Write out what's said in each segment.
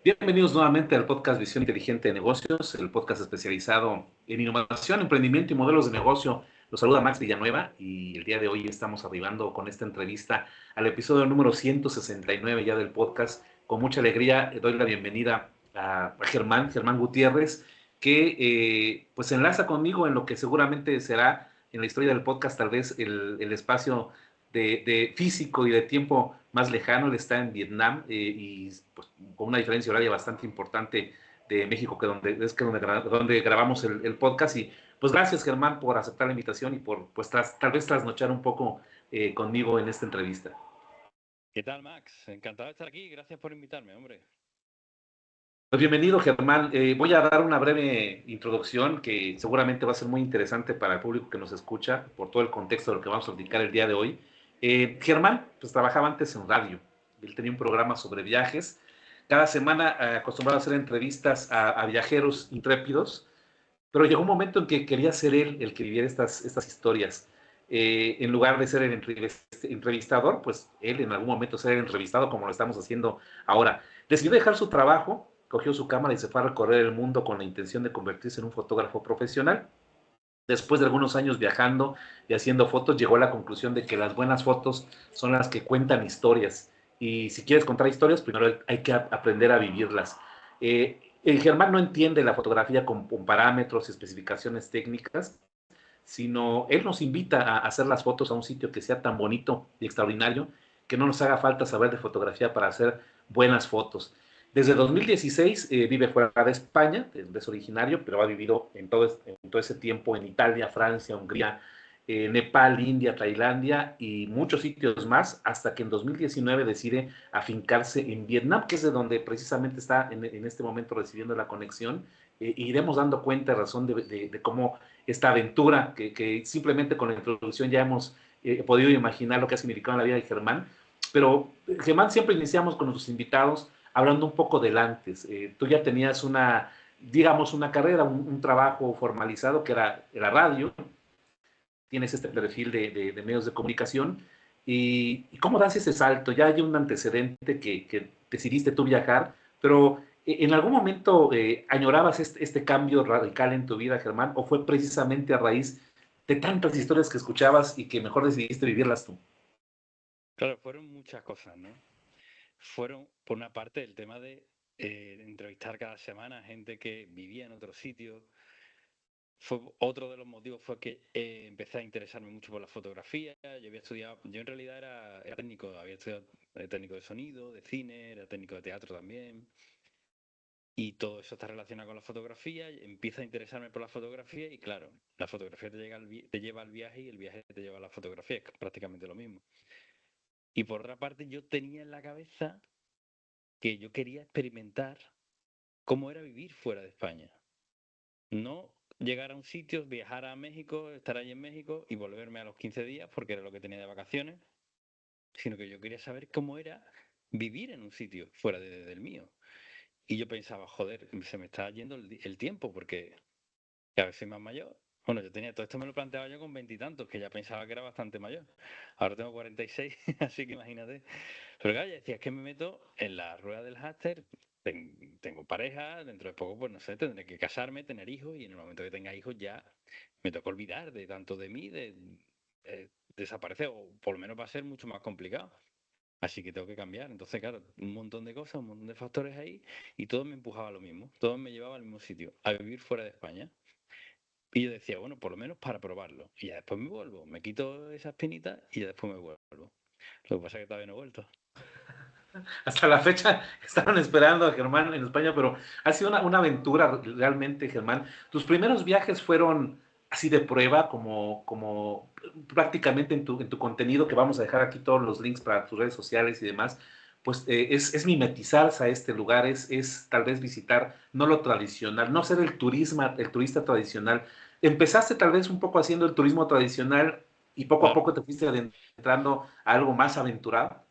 Bienvenidos nuevamente al podcast Visión Inteligente de Negocios, el podcast especializado en innovación, emprendimiento y modelos de negocio. Los saluda Max Villanueva y el día de hoy estamos arribando con esta entrevista al episodio número 169 ya del podcast. Con mucha alegría doy la bienvenida a Germán Gutiérrez, que pues enlaza conmigo en lo que seguramente será en la historia del podcast tal vez el espacio de físico y de tiempo más lejano. Él está en Vietnam y pues, con una diferencia horaria bastante importante de México, donde grabamos el podcast. Y pues gracias, Germán, por aceptar la invitación y por pues tal vez trasnochar un poco conmigo en esta entrevista. ¿Qué tal, Max? Encantado de estar aquí. Gracias por invitarme, hombre. Pues bienvenido, Germán. Voy a dar una breve introducción que seguramente va a ser muy interesante para el público que nos escucha por todo el contexto de lo que vamos a platicar el día de hoy. Germán, pues trabajaba antes en radio. Él tenía un programa sobre viajes. Cada semana acostumbraba a hacer entrevistas a viajeros intrépidos, pero llegó un momento en que quería ser él el que viviera estas historias. En lugar de ser el entrevistador, pues él en algún momento ser el entrevistado como lo estamos haciendo ahora. Decidió dejar su trabajo, cogió su cámara y se fue a recorrer el mundo con la intención de convertirse en un fotógrafo profesional. Después de algunos años viajando y haciendo fotos, llegó a la conclusión de que las buenas fotos son las que cuentan historias. Y si quieres contar historias, primero hay que aprender a vivirlas. El Germán no entiende la fotografía con parámetros y especificaciones técnicas, sino él nos invita a hacer las fotos a un sitio que sea tan bonito y extraordinario que no nos haga falta saber de fotografía para hacer buenas fotos. Desde 2016 vive fuera de España, es originario, pero ha vivido en todo ese tiempo en Italia, Francia, Hungría, Nepal, India, Tailandia y muchos sitios más, hasta que en 2019 decide afincarse en Vietnam, que es de donde precisamente está en este momento recibiendo la conexión. Iremos dando cuenta, razón de cómo esta aventura que simplemente con la introducción ya hemos podido imaginar lo que ha significado en la vida de Germán. Pero Germán, siempre iniciamos con nuestros invitados hablando un poco del antes. Tú ya tenías digamos, una carrera, un trabajo formalizado que era la radio, tienes este perfil de medios de comunicación. ¿Y cómo das ese salto? Ya hay un antecedente que decidiste tú viajar, pero ¿en algún momento añorabas este cambio radical en tu vida, Germán? ¿O fue precisamente a raíz de tantas historias que escuchabas y que mejor decidiste vivirlas tú? Claro, fueron muchas cosas, ¿no? Fueron, por una parte, el tema de entrevistar cada semana a gente que vivía en otro sitio. Otro de los motivos fue que empecé a interesarme mucho por la fotografía. Yo había estudiado, yo en realidad era técnico, había estudiado técnico de sonido, de cine, era técnico de teatro también. Y todo eso está relacionado con la fotografía. Empiezo a interesarme por la fotografía y claro, la fotografía te lleva al viaje y el viaje te lleva a la fotografía, es prácticamente lo mismo. Y por otra parte, yo tenía en la cabeza que yo quería experimentar cómo era vivir fuera de España. No llegar a un sitio, viajar a México, estar allí en México y volverme a los 15 días porque era lo que tenía de vacaciones, sino que yo quería saber cómo era vivir en un sitio fuera del mío. Y yo pensaba, joder, se me está yendo el tiempo porque cada vez soy más mayor. Bueno, yo tenía todo esto, me lo planteaba yo con veintitantos, que ya pensaba que era bastante mayor. Ahora tengo 46, así que imagínate. Pero claro, ya decía, es que me meto en la rueda del hámster, tengo pareja, dentro de poco, pues no sé, tendré que casarme, tener hijos, y en el momento que tenga hijos ya me toca olvidar de tanto de mí, desaparecer, o por lo menos va a ser mucho más complicado. Así que tengo que cambiar. Entonces, claro, un montón de cosas, un montón de factores ahí, y todo me empujaba a lo mismo, todo me llevaba al mismo sitio, a vivir fuera de España. Y yo decía, bueno, por lo menos para probarlo. Y ya después me vuelvo, me quito esa espinita y ya después me vuelvo. Lo que pasa es que todavía no he vuelto. Hasta la fecha estaban esperando a Germán en España, pero ha sido una aventura realmente, Germán. Tus primeros viajes fueron así de prueba, como prácticamente en tu contenido, que vamos a dejar aquí todos los links para tus redes sociales y demás, pues es mimetizarse a este lugar, es tal vez visitar no lo tradicional, no ser el turista tradicional. Empezaste tal vez un poco haciendo el turismo tradicional y poco a Claro, poco te fuiste adentrando a algo más aventurado.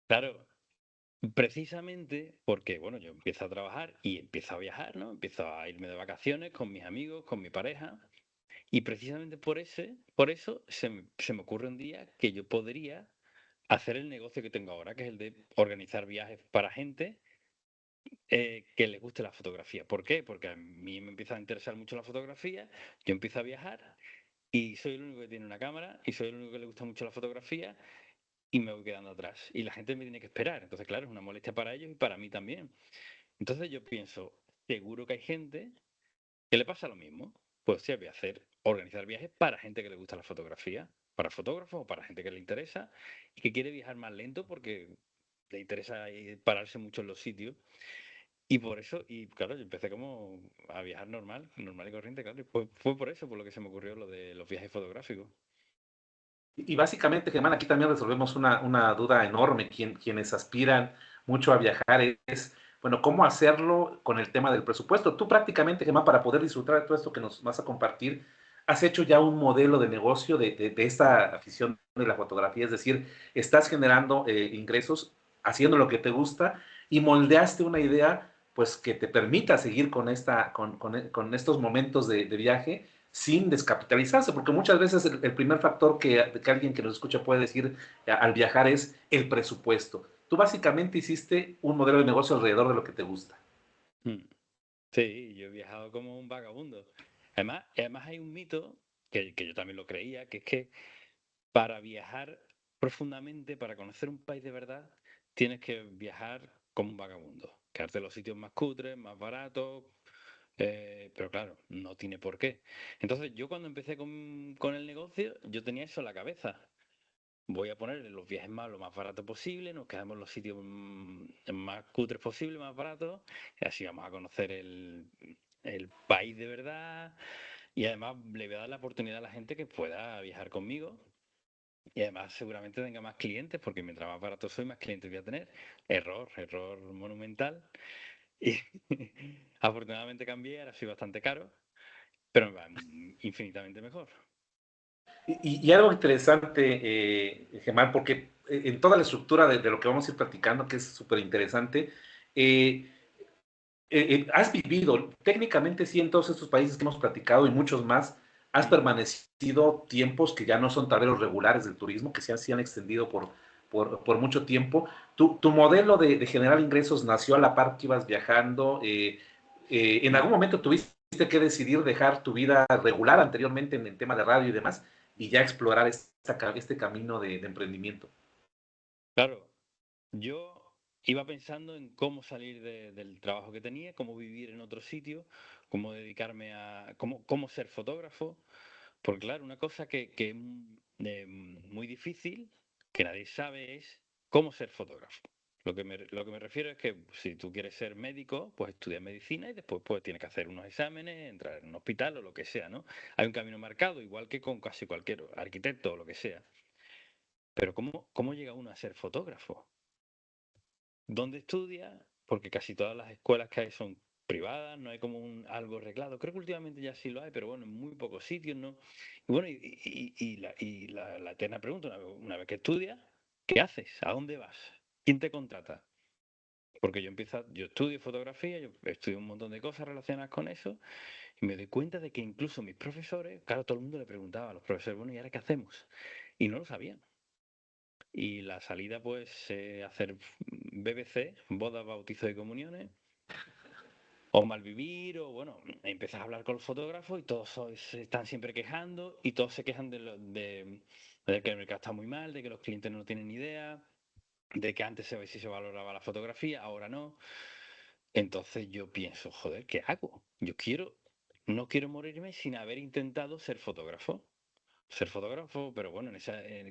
claro. Precisamente porque, bueno, yo empiezo a trabajar y empiezo a viajar, ¿no? Empiezo a irme de vacaciones con mis amigos, con mi pareja. Y precisamente por eso se me ocurre un día que yo podría hacer el negocio que tengo ahora, que es el de organizar viajes para gente que les guste la fotografía. ¿Por qué? Porque a mí me empieza a interesar mucho la fotografía, yo empiezo a viajar y soy el único que tiene una cámara y soy el único que le gusta mucho la fotografía y me voy quedando atrás. Y la gente me tiene que esperar. Entonces, claro, es una molestia para ellos y para mí también. Entonces yo pienso, seguro que hay gente que le pasa lo mismo. Pues sí, voy a hacer, organizar viajes para gente que le gusta la fotografía, para fotógrafos o para gente que le interesa y que quiere viajar más lento porque le interesa pararse mucho en los sitios. Y por eso, y claro, yo empecé como a viajar normal, normal y corriente, claro. Y fue por eso, por lo que se me ocurrió lo de los viajes fotográficos. Y básicamente, Germán, aquí también resolvemos una duda enorme. Quienes aspiran mucho a viajar es, bueno, ¿cómo hacerlo con el tema del presupuesto? Tú prácticamente, Germán, para poder disfrutar de todo esto que nos vas a compartir, has hecho ya un modelo de negocio de esta afición de la fotografía, es decir, estás generando ingresos haciendo lo que te gusta y moldeaste una idea pues que te permita seguir con estos momentos de viaje sin descapitalizarse, porque muchas veces el primer factor que alguien que nos escucha puede decir al viajar es el presupuesto. Tú básicamente hiciste un modelo de negocio alrededor de lo que te gusta. Mm. Sí, yo he viajado como un vagabundo. Además hay un mito que yo también lo creía, que es que para viajar profundamente, para conocer un país de verdad, tienes que viajar como un vagabundo. Quedarte en los sitios más cutres, más baratos, pero claro, no tiene por qué. Entonces yo cuando empecé con el negocio, yo tenía eso en la cabeza. Voy a poner los viajes más lo más barato posible, nos quedamos en los sitios más cutres posible, más baratos, y así vamos a conocer el país de verdad. Y además le voy a dar la oportunidad a la gente que pueda viajar conmigo. Y además seguramente tenga más clientes, porque mientras más barato soy, más clientes voy a tener. Error monumental. Y afortunadamente cambié, ahora soy bastante caro, pero me va infinitamente mejor. Y algo interesante, Germán, porque en toda la estructura de lo que vamos a ir platicando, que es súper interesante, eh, has vivido, técnicamente sí, en todos estos países que hemos platicado y muchos más, has Mm. permanecido tiempos que ya no son tableros regulares del turismo, que se han extendido por mucho tiempo. Tu modelo de generar ingresos nació a la par que ibas viajando. ¿En Mm. algún momento tuviste que decidir dejar tu vida regular anteriormente en el tema de radio y demás y ya explorar este camino de emprendimiento? Claro, yo iba pensando en cómo salir del trabajo que tenía, cómo vivir en otro sitio, cómo dedicarme cómo ser fotógrafo. Porque claro, una cosa que es muy difícil, que nadie sabe, es cómo ser fotógrafo. Lo que me refiero es que si tú quieres ser médico, pues estudias medicina y después pues tienes que hacer unos exámenes, entrar en un hospital o lo que sea, ¿no? Hay un camino marcado, igual que con casi cualquier arquitecto o lo que sea. Pero ¿cómo llega uno a ser fotógrafo? ¿Dónde estudia? Porque casi todas las escuelas que hay son privadas, no hay como algo reglado. Creo que últimamente ya sí lo hay, pero bueno, en muy pocos sitios, ¿no? Y bueno, la eterna pregunta, una vez que estudias, ¿qué haces? ¿A dónde vas? ¿Quién te contrata? Porque yo estudio fotografía, yo estudio un montón de cosas relacionadas con eso, y me doy cuenta de que incluso mis profesores, claro, todo el mundo le preguntaba a los profesores, bueno, ¿y ahora qué hacemos? Y no lo sabían. Y la salida, pues, hacer BBC, bodas, bautizos y comuniones, o malvivir, o bueno, empiezas a hablar con los fotógrafos y todos se están siempre quejando y todos se quejan de que el mercado está muy mal, de que los clientes no tienen ni idea, de que antes si se valoraba la fotografía, ahora no. Entonces yo pienso, joder, ¿qué hago? No quiero morirme sin haber intentado ser fotógrafo, pero bueno,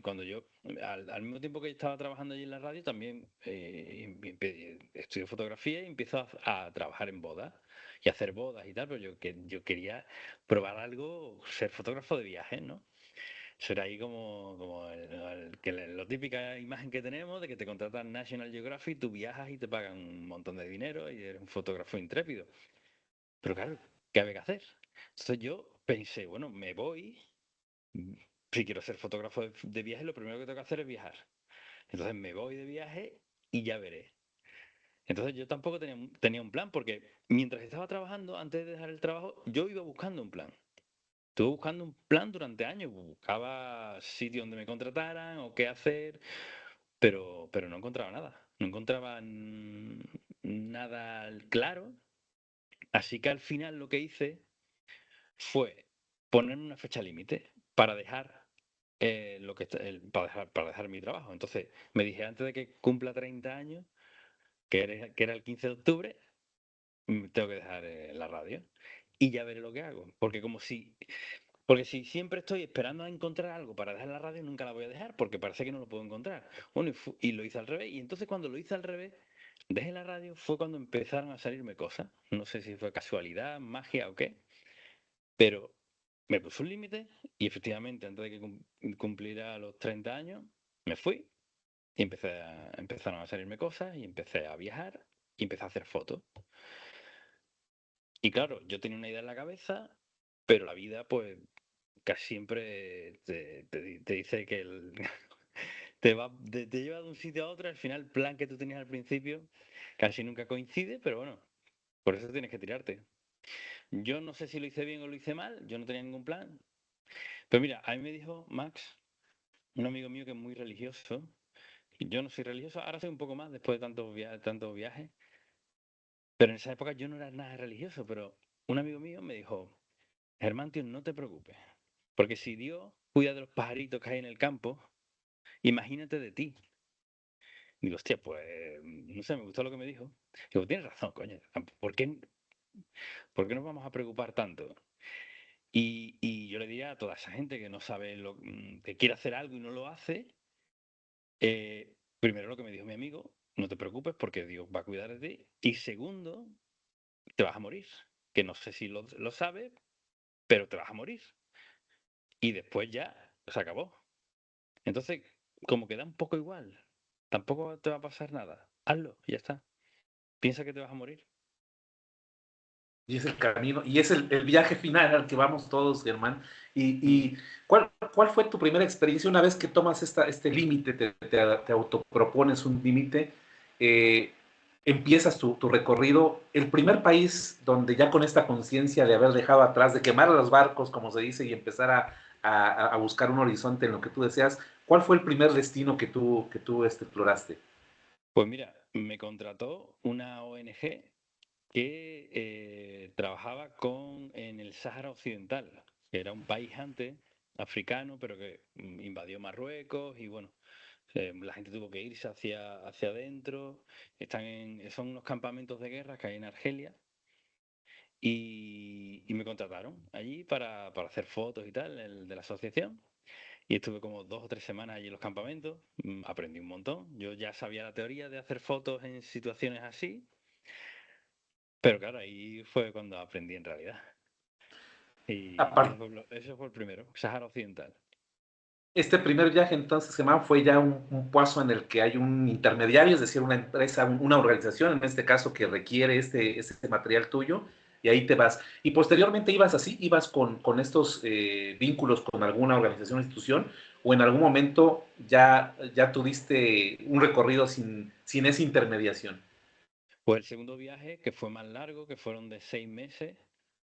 cuando yo, al mismo tiempo que estaba trabajando allí en la radio, también estudio fotografía y empiezo a trabajar en bodas y a hacer bodas y tal, pero yo quería probar algo, ser fotógrafo de viajes, ¿no? Eso era ahí como lo típica imagen que tenemos de que te contratan National Geographic, tú viajas y te pagan un montón de dinero y eres un fotógrafo intrépido. Pero claro, ¿qué había que hacer? Entonces yo pensé, bueno, me voy. Si quiero ser fotógrafo de viaje, lo primero que tengo que hacer es viajar. Entonces me voy de viaje y ya veré. Entonces yo tampoco tenía un plan, porque mientras estaba trabajando, antes de dejar el trabajo, yo iba buscando un plan. Estuve buscando un plan durante años, buscaba sitios donde me contrataran o qué hacer, pero no encontraba nada. No encontraba nada claro, así que al final lo que hice fue poner una fecha límite para dejar para dejar mi trabajo. Entonces me dije antes de que cumpla 30 años, que era el 15 de octubre, tengo que dejar la radio. Y ya veré lo que hago. Porque si siempre estoy esperando a encontrar algo para dejar la radio, nunca la voy a dejar, porque parece que no lo puedo encontrar. Bueno, y lo hice al revés. Y entonces cuando lo hice al revés, dejé la radio, fue cuando empezaron a salirme cosas. No sé si fue casualidad, magia o qué, pero me puse un límite y efectivamente antes de que cumpliera los 30 años, me fui y empezaron a salirme cosas y empecé a viajar y empecé a hacer fotos. Y claro, yo tenía una idea en la cabeza, pero la vida pues casi siempre te dice que te lleva de un sitio a otro, al final el plan que tú tenías al principio casi nunca coincide, pero bueno, por eso tienes que tirarte. Yo no sé si lo hice bien o lo hice mal, yo no tenía ningún plan. Pero mira, a mí me dijo Max, un amigo mío que es muy religioso, y yo no soy religioso, ahora soy un poco más después de tantos viajes, pero en esa época yo no era nada religioso, pero un amigo mío me dijo, Germán, tío, no te preocupes, porque si Dios cuida de los pajaritos que hay en el campo, imagínate de ti. Digo, hostia, pues no sé, me gustó lo que me dijo. Digo, tienes razón, coño, ¿por qué nos vamos a preocupar tanto? Y yo le diría a toda esa gente que no sabe que quiere hacer algo y no lo hace, primero lo que me dijo mi amigo, no te preocupes porque Dios va a cuidar de ti. Y segundo, te vas a morir. Que no sé si lo sabes, pero te vas a morir. Y después ya se acabó. Entonces, como que da un poco igual. Tampoco te va a pasar nada. Hazlo, y ya está. Piensa que te vas a morir. Y es el camino, y es el viaje final al que vamos todos, Germán. Mm. Y cuál fue tu primera experiencia una vez que tomas este límite, te autopropones un límite, eh, empiezas tu recorrido? El primer país donde ya con esta conciencia de haber dejado atrás, de quemar los barcos, como se dice, y empezar a buscar un horizonte en lo que tú deseas, ¿cuál fue el primer destino que tú exploraste? Pues mira, me contrató una ONG que trabajaba en el Sáhara Occidental, que era un país antes africano, pero que invadió Marruecos y bueno, la gente tuvo que irse hacia adentro. Son unos campamentos de guerra que hay en Argelia y me contrataron allí para hacer fotos y tal, de la asociación. Y estuve como 2 o 3 semanas allí en los campamentos, aprendí un montón. Yo ya sabía la teoría de hacer fotos en situaciones así, pero claro, ahí fue cuando aprendí en realidad. Y eso fue el primero, Sahara Occidental. Este primer viaje entonces, Germán, fue ya un paso en el que hay un intermediario, es decir, una empresa, una organización, en este caso, que requiere este material tuyo, y ahí te vas. Y posteriormente ibas así, ibas con estos vínculos con alguna organización o institución, o en algún momento ya tuviste un recorrido sin esa intermediación. Pues el segundo viaje, que fue más largo, que fueron de 6 meses,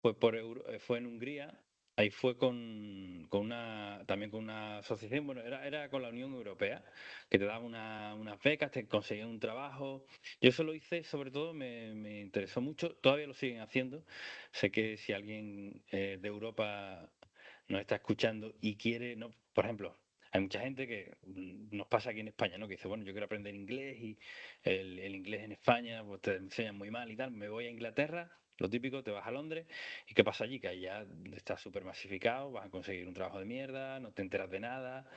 fue en Hungría. Ahí fue también con una asociación, bueno, era con la Unión Europea, que te daba unas becas, te conseguían un trabajo. Yo eso lo hice, sobre todo, me interesó mucho, todavía lo siguen haciendo. Sé que si alguien de Europa nos está escuchando y quiere, no, por ejemplo, hay mucha gente que nos pasa aquí en España, ¿no? Que dice, bueno, yo quiero aprender inglés y el inglés en España pues te enseñan muy mal y tal, me voy a Inglaterra, lo típico, te vas a Londres, ¿y qué pasa allí? Que allá está súper masificado, vas a conseguir un trabajo de mierda, no te enteras de nada.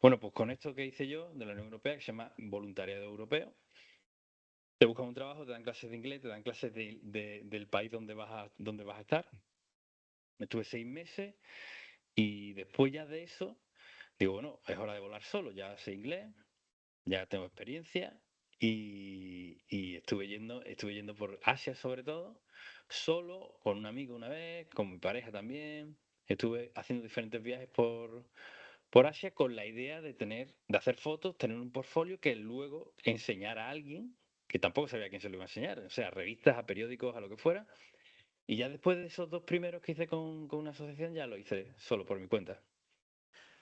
Bueno, pues con esto que hice yo de la Unión Europea, que se llama Voluntariado Europeo, te buscan un trabajo, te dan clases de inglés, te dan clases del país donde vas a estar. Estuve 6 meses y después ya de eso, digo, bueno, es hora de volar solo, ya sé inglés, ya tengo experiencia y estuve yendo por Asia sobre todo, solo, con un amigo una vez, con mi pareja también. Estuve haciendo diferentes viajes por Asia con la idea de hacer fotos, tener un portfolio que luego enseñar a alguien que tampoco sabía a quién se lo iba a enseñar, o sea, a revistas, a periódicos, a lo que fuera. Y ya después de esos dos primeros que hice con una asociación, ya lo hice solo por mi cuenta.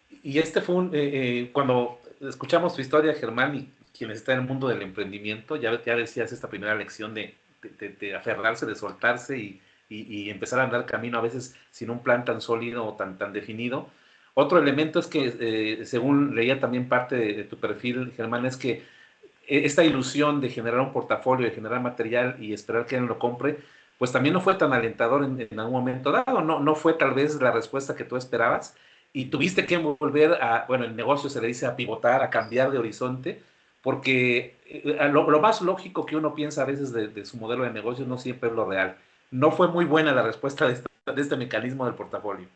Y este fue cuando escuchamos tu historia, Germán, y quienes están en el mundo del emprendimiento, ya decías esta primera lección de aferrarse, de soltarse y empezar a andar camino a veces sin un plan tan sólido o tan definido. Otro elemento es que, según leía también parte de tu perfil, Germán, es que esta ilusión de generar un portafolio, de generar material y esperar que alguien lo compre, pues también no fue tan alentador en algún momento dado, no fue tal vez la respuesta que tú esperabas y tuviste que volver a, bueno, el negocio se le dice a pivotar, a cambiar de horizonte, porque lo más lógico que uno piensa a veces de su modelo de negocio no siempre es lo real. No fue muy buena la respuesta de este mecanismo del portafolio.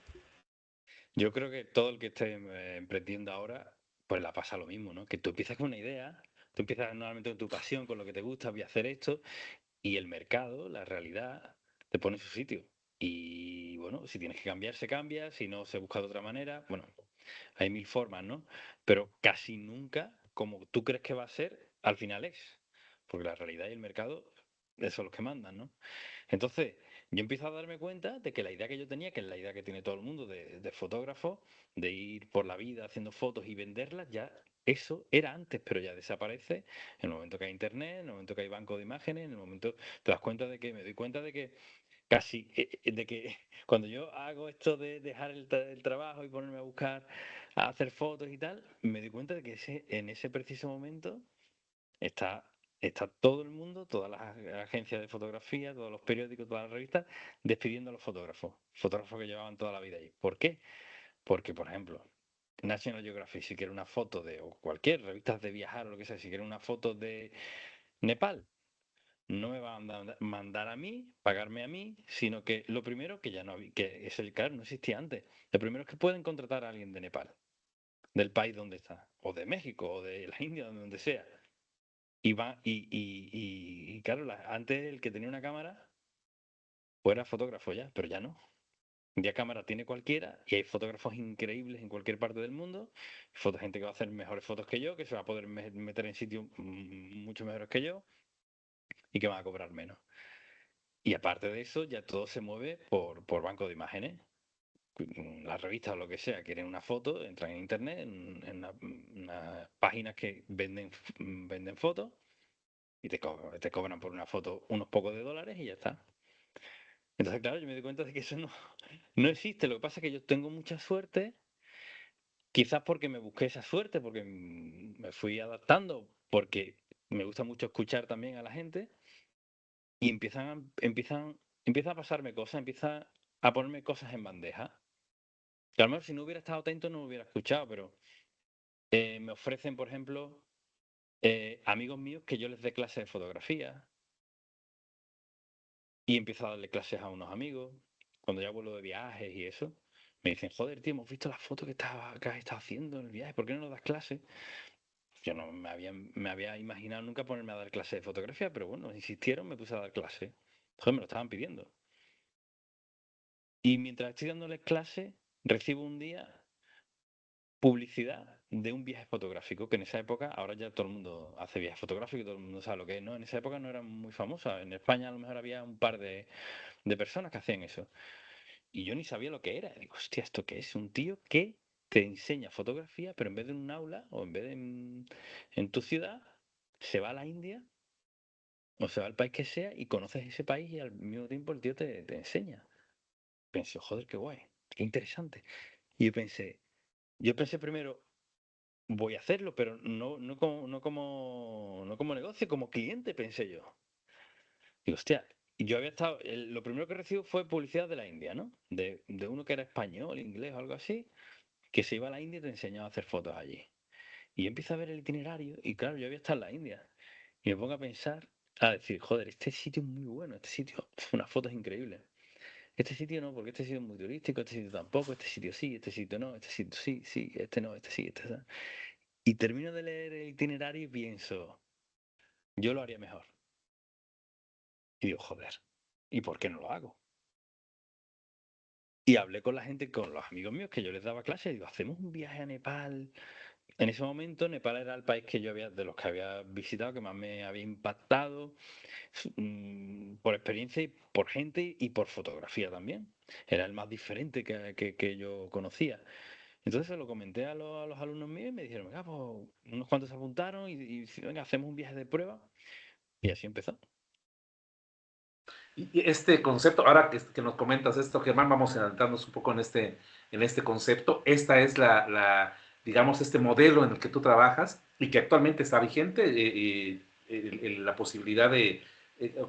Yo creo que todo el que esté emprendiendo ahora, pues la pasa lo mismo, ¿no? Que tú empiezas con una idea, tú empiezas normalmente con tu pasión, con lo que te gusta, voy a hacer esto, y el mercado, la realidad, te pone en su sitio. Y bueno, si tienes que cambiar, se cambia, si no, se busca de otra manera. Bueno, hay mil formas, ¿no? Pero casi nunca, como tú crees que va a ser, al final es. Porque la realidad y el mercado, esos son los que mandan, ¿no? Entonces, yo empiezo a darme cuenta de que la idea que yo tenía, que es la idea que tiene todo el mundo de fotógrafo, de ir por la vida haciendo fotos y venderlas, ya eso era antes, pero ya desaparece en el momento que hay internet, en el momento que hay banco de imágenes, en el momento te das cuenta de que me doy cuenta de que casi, de que cuando yo hago esto de dejar el trabajo y ponerme a buscar, a hacer fotos y tal, me doy cuenta de que en ese preciso momento está, está todo el mundo, todas las agencias de fotografía, todos los periódicos, todas las revistas, despidiendo a los fotógrafos que llevaban toda la vida ahí. ¿Por qué? Porque, por ejemplo, National Geographic, si quiere una foto de, o cualquier revistas de viajar o lo que sea, si quiere una foto de Nepal, no me va a mandar a mí, pagarme a mí, sino que lo primero que ya no había, que es el claro, no existía antes. Lo primero es que pueden contratar a alguien de Nepal, del país donde está, o de México, o de la India, donde sea. Y va, y claro, antes el que tenía una cámara, pues era fotógrafo ya, pero ya no. Ya cámara tiene cualquiera y hay fotógrafos increíbles en cualquier parte del mundo, gente que va a hacer mejores fotos que yo, que se va a poder meter en sitios mucho mejores que yo y que van a cobrar menos. Y aparte de eso, ya todo se mueve por banco de imágenes. Las revistas o lo que sea quieren una foto, entran en internet, en unas páginas que venden fotos y te cobran por una foto unos pocos de dólares y ya está. Entonces, claro, yo me di cuenta de que eso no existe. Lo que pasa es que yo tengo mucha suerte, quizás porque me busqué esa suerte, porque me fui adaptando, porque me gusta mucho escuchar también a la gente y empiezan a pasarme cosas, empiezan a ponerme cosas en bandeja. Que a lo mejor si no hubiera estado atento no me hubiera escuchado, pero me ofrecen, por ejemplo, amigos míos que yo les dé clases de fotografía y empiezo a darle clases a unos amigos. Cuando ya vuelvo de viajes y eso, me dicen, joder, tío, hemos visto las fotos que has estado haciendo en el viaje, ¿por qué no nos das clases? Yo no me había imaginado nunca ponerme a dar clases de fotografía, pero bueno, insistieron, me puse a dar clases. Entonces me lo estaban pidiendo. Y mientras estoy dándoles clases, recibo un día publicidad de un viaje fotográfico, que en esa época, ahora ya todo el mundo hace viajes fotográficos, todo el mundo sabe lo que es, ¿no? En esa época no era muy famosa. En España a lo mejor había un par de personas que hacían eso. Y yo ni sabía lo que era. Digo, hostia, ¿esto qué es? Un tío que te enseña fotografía, pero en vez de en un aula o en vez de en tu ciudad, se va a la India o se va al país que sea y conoces ese país y al mismo tiempo el tío te enseña. Pensé, joder, qué guay, qué interesante. Y yo pensé primero, voy a hacerlo, pero no como negocio, como cliente, pensé yo. Digo, hostia, y yo había estado, lo primero que recibo fue publicidad de la India, ¿no? De uno que era español, inglés o algo así, que se iba a la India y te enseñaba a hacer fotos allí. Y yo empiezo a ver el itinerario y claro, yo había estado en la India. Y me pongo a pensar, a decir, joder, este sitio es muy bueno, este sitio, unas fotos increíbles. Este sitio no, porque este sitio es muy turístico, este sitio tampoco, este sitio sí, este sitio no, este sitio sí, sí, este no, este sí, este no. Y termino de leer el itinerario y pienso, yo lo haría mejor. Y digo, joder, ¿y por qué no lo hago? Y hablé con la gente, con los amigos míos que yo les daba clases, y digo, hacemos un viaje a Nepal. En ese momento Nepal era el país que yo había, de los que había visitado, que más me había impactado, por experiencia y por gente y por fotografía también. Era el más diferente que yo conocía. Entonces se lo comenté a los alumnos míos y me dijeron, venga, pues unos cuantos se apuntaron y venga, hacemos un viaje de prueba. Y así empezó. Y este concepto, ahora que nos comentas esto, Germán, vamos adentrarnos un poco en este concepto. Esta es digamos, este modelo en el que tú trabajas y que actualmente está vigente, la posibilidad de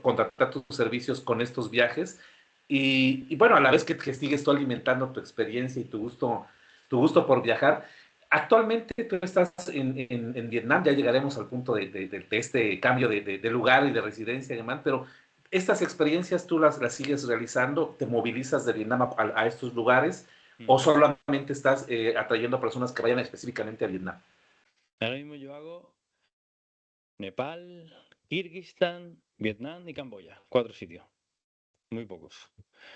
contratar tus servicios con estos viajes. Y bueno, a la vez que sigues tú alimentando tu experiencia y tu gusto por viajar, actualmente tú estás en Vietnam, ya llegaremos al punto de este cambio de lugar y de residencia, Germán, pero estas experiencias tú las sigues realizando, te movilizas de Vietnam a estos lugares o Mm. solamente estás atrayendo a personas que vayan específicamente a Vietnam. Ahora mismo yo hago Nepal, Kirguistán, Vietnam y Camboya. 4 sitios. Muy pocos.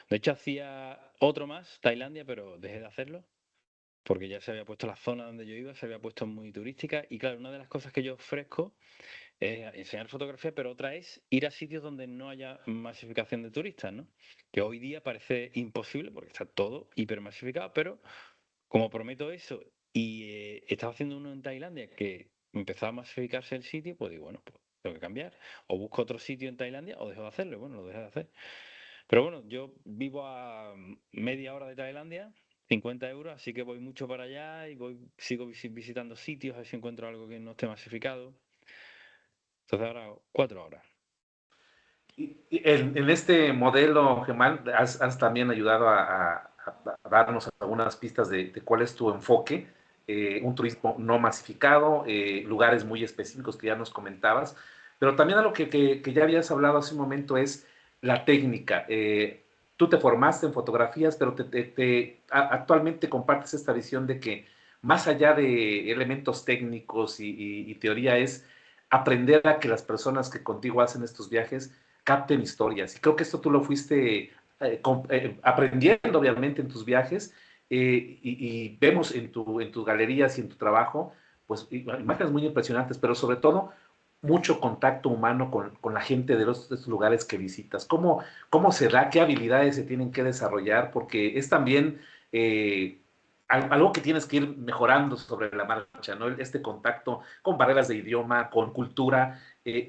De hecho, hacía otro más, Tailandia, pero dejé de hacerlo porque ya se había puesto la zona donde yo iba, se había puesto muy turística. Y claro, una de las cosas que yo ofrezco es enseñar fotografía, pero otra es ir a sitios donde no haya masificación de turistas, ¿no? Que hoy día parece imposible porque está todo hipermasificado, pero como prometo eso y estaba haciendo uno en Tailandia que empezaba a masificarse el sitio, pues digo, bueno, pues tengo que cambiar. O busco otro sitio en Tailandia o dejo de hacerlo. Y bueno, lo dejé de hacer. Pero bueno, yo vivo a media hora de Tailandia, 50 euros, así que voy mucho para allá y sigo visitando sitios, a ver si encuentro algo que no esté masificado. Entonces ahora 4 horas. Y en este modelo, Germán, has también ayudado a darnos algunas pistas de cuál es tu enfoque, un turismo no masificado, lugares muy específicos que ya nos comentabas, pero también algo que ya habías hablado hace un momento es la técnica. Tú te formaste en fotografías, pero actualmente compartes esta visión de que más allá de elementos técnicos y teoría es aprender a que las personas que contigo hacen estos viajes capten historias. Y creo que esto tú lo fuiste aprendiendo, obviamente, en tus viajes, y vemos en tus galerías y en tu trabajo, pues imágenes muy impresionantes, pero sobre todo mucho contacto humano con la gente de estos lugares que visitas. ¿Cómo se da? ¿Qué habilidades se tienen que desarrollar? Porque es también algo que tienes que ir mejorando sobre la marcha, ¿no? Este contacto con barreras de idioma, con cultura,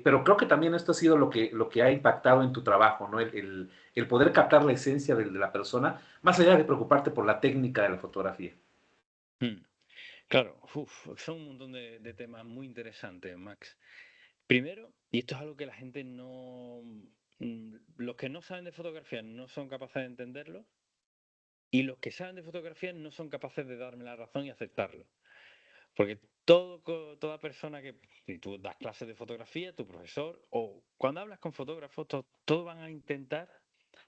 pero creo que también esto ha sido lo que ha impactado en tu trabajo, ¿no? El poder captar la esencia de la persona, más allá de preocuparte por la técnica de la fotografía. Mm. Claro, son un montón de temas muy interesantes, Max. Primero, y esto es algo que la gente no... Los que no saben de fotografía no son capaces de entenderlo y los que saben de fotografía no son capaces de darme la razón y aceptarlo. Porque toda persona que, si tú das clases de fotografía, tu profesor, o cuando hablas con fotógrafos, todos van a intentar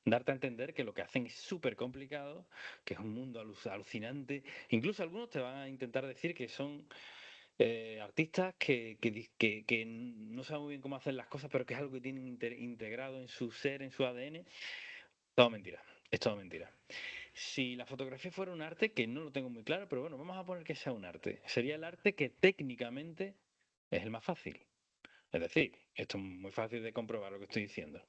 darte a entender que lo que hacen es súper complicado, que es un mundo alucinante. Incluso algunos te van a intentar decir que son artistas que no saben muy bien cómo hacer las cosas, pero que es algo que tienen integrado en su ser, en su ADN. Todo mentira, es todo mentira. Si la fotografía fuera un arte, que no lo tengo muy claro, pero bueno, vamos a poner que sea un arte. Sería el arte que técnicamente es el más fácil. Es decir, esto es muy fácil de comprobar lo que estoy diciendo.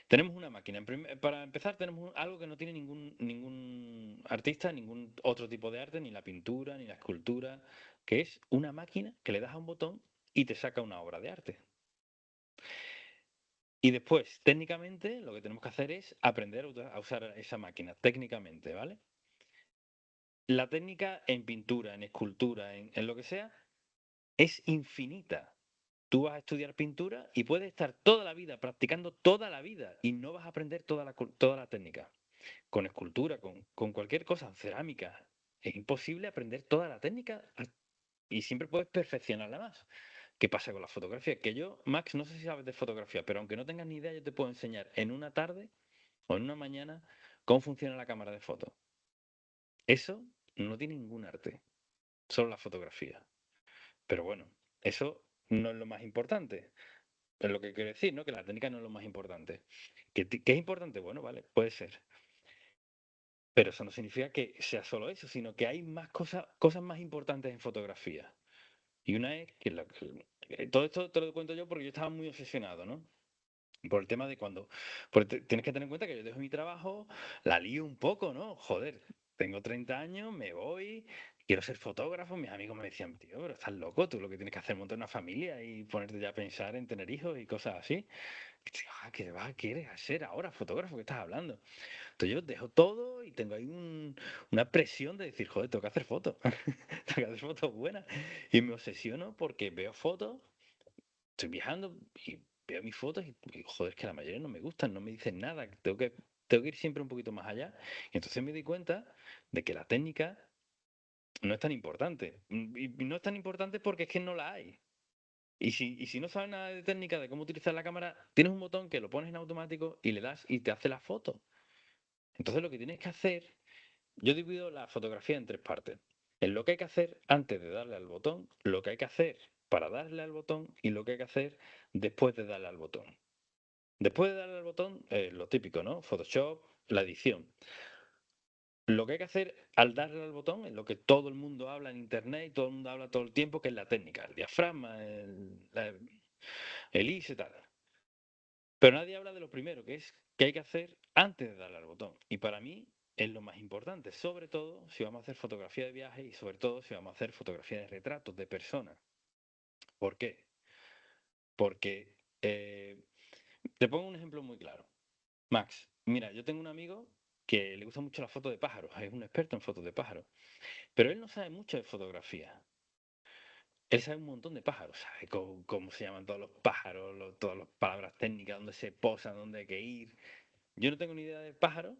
Tenemos una máquina. Para empezar, tenemos algo que no tiene ningún artista, ningún otro tipo de arte, ni la pintura, ni la escultura, que es una máquina que le das a un botón y te saca una obra de arte. Y después, técnicamente, lo que tenemos que hacer es aprender a usar esa máquina, técnicamente, ¿vale? La técnica en pintura, en escultura, en lo que sea, es infinita. Tú vas a estudiar pintura y puedes estar toda la vida practicando toda la vida y no vas a aprender toda la técnica. Con escultura, con cualquier cosa, cerámica, es imposible aprender toda la técnica y siempre puedes perfeccionarla más. ¿Qué pasa con la fotografía? Que yo, Max, no sé si sabes de fotografía, pero aunque no tengas ni idea, yo te puedo enseñar en una tarde o en una mañana cómo funciona la cámara de fotos. Eso no tiene ningún arte, solo la fotografía. Pero bueno, eso no es lo más importante. Es lo que quiero decir, ¿no? Que la técnica no es lo más importante. ¿Que es importante? Bueno, vale, puede ser. Pero eso no significa que sea solo eso, sino que hay más cosas más importantes en fotografía. Y una es todo esto te lo cuento yo porque yo estaba muy obsesionado, ¿no? Por el tema de cuando. Porque tienes que tener en cuenta que yo dejo mi trabajo, la lío un poco, ¿no? Joder. tengo 30 años, me voy, quiero ser fotógrafo. Mis amigos me decían, tío, pero estás loco, tú lo que tienes que hacer es montar una familia y ponerte ya a pensar en tener hijos y cosas así. Y digo, ¿qué quieres hacer ahora, fotógrafo? ¿Qué estás hablando? Entonces yo dejo todo y tengo ahí una presión de decir, joder, tengo que hacer fotos, tengo que hacer fotos buenas. Y me obsesiono porque veo fotos, estoy viajando y veo mis fotos y, joder, es que la mayoría no me gustan, no me dicen nada, tengo que ir siempre un poquito más allá. Y entonces me di cuenta de que la técnica no es tan importante. Y no es tan importante porque es que no la hay. Y si no sabes nada de técnica, de cómo utilizar la cámara, tienes un botón que lo pones en automático y le das y te hace la foto. Entonces lo que tienes que hacer, yo divido la fotografía en tres partes. En lo que hay que hacer antes de darle al botón, lo que hay que hacer para darle al botón y lo que hay que hacer después de darle al botón. Después de darle al botón, lo típico, ¿no? Photoshop, la edición. Lo que hay que hacer al darle al botón es lo que todo el mundo habla en internet y todo el mundo habla todo el tiempo, que es la técnica, el diafragma, el ISO y tal. Pero nadie habla de lo primero, que es que hay que hacer antes de darle al botón. Y para mí es lo más importante, sobre todo si vamos a hacer fotografía de viaje y sobre todo si vamos a hacer fotografía de retratos de personas. ¿Por qué? Porque te pongo un ejemplo muy claro. Max, mira, yo tengo un amigo que le gusta mucho la foto de pájaros, es un experto en fotos de pájaros, pero él no sabe mucho de fotografía. Él sabe un montón de pájaros, sabe cómo se llaman todos los pájaros, todas las palabras técnicas, dónde se posan, dónde hay que ir. Yo no tengo ni idea de pájaros,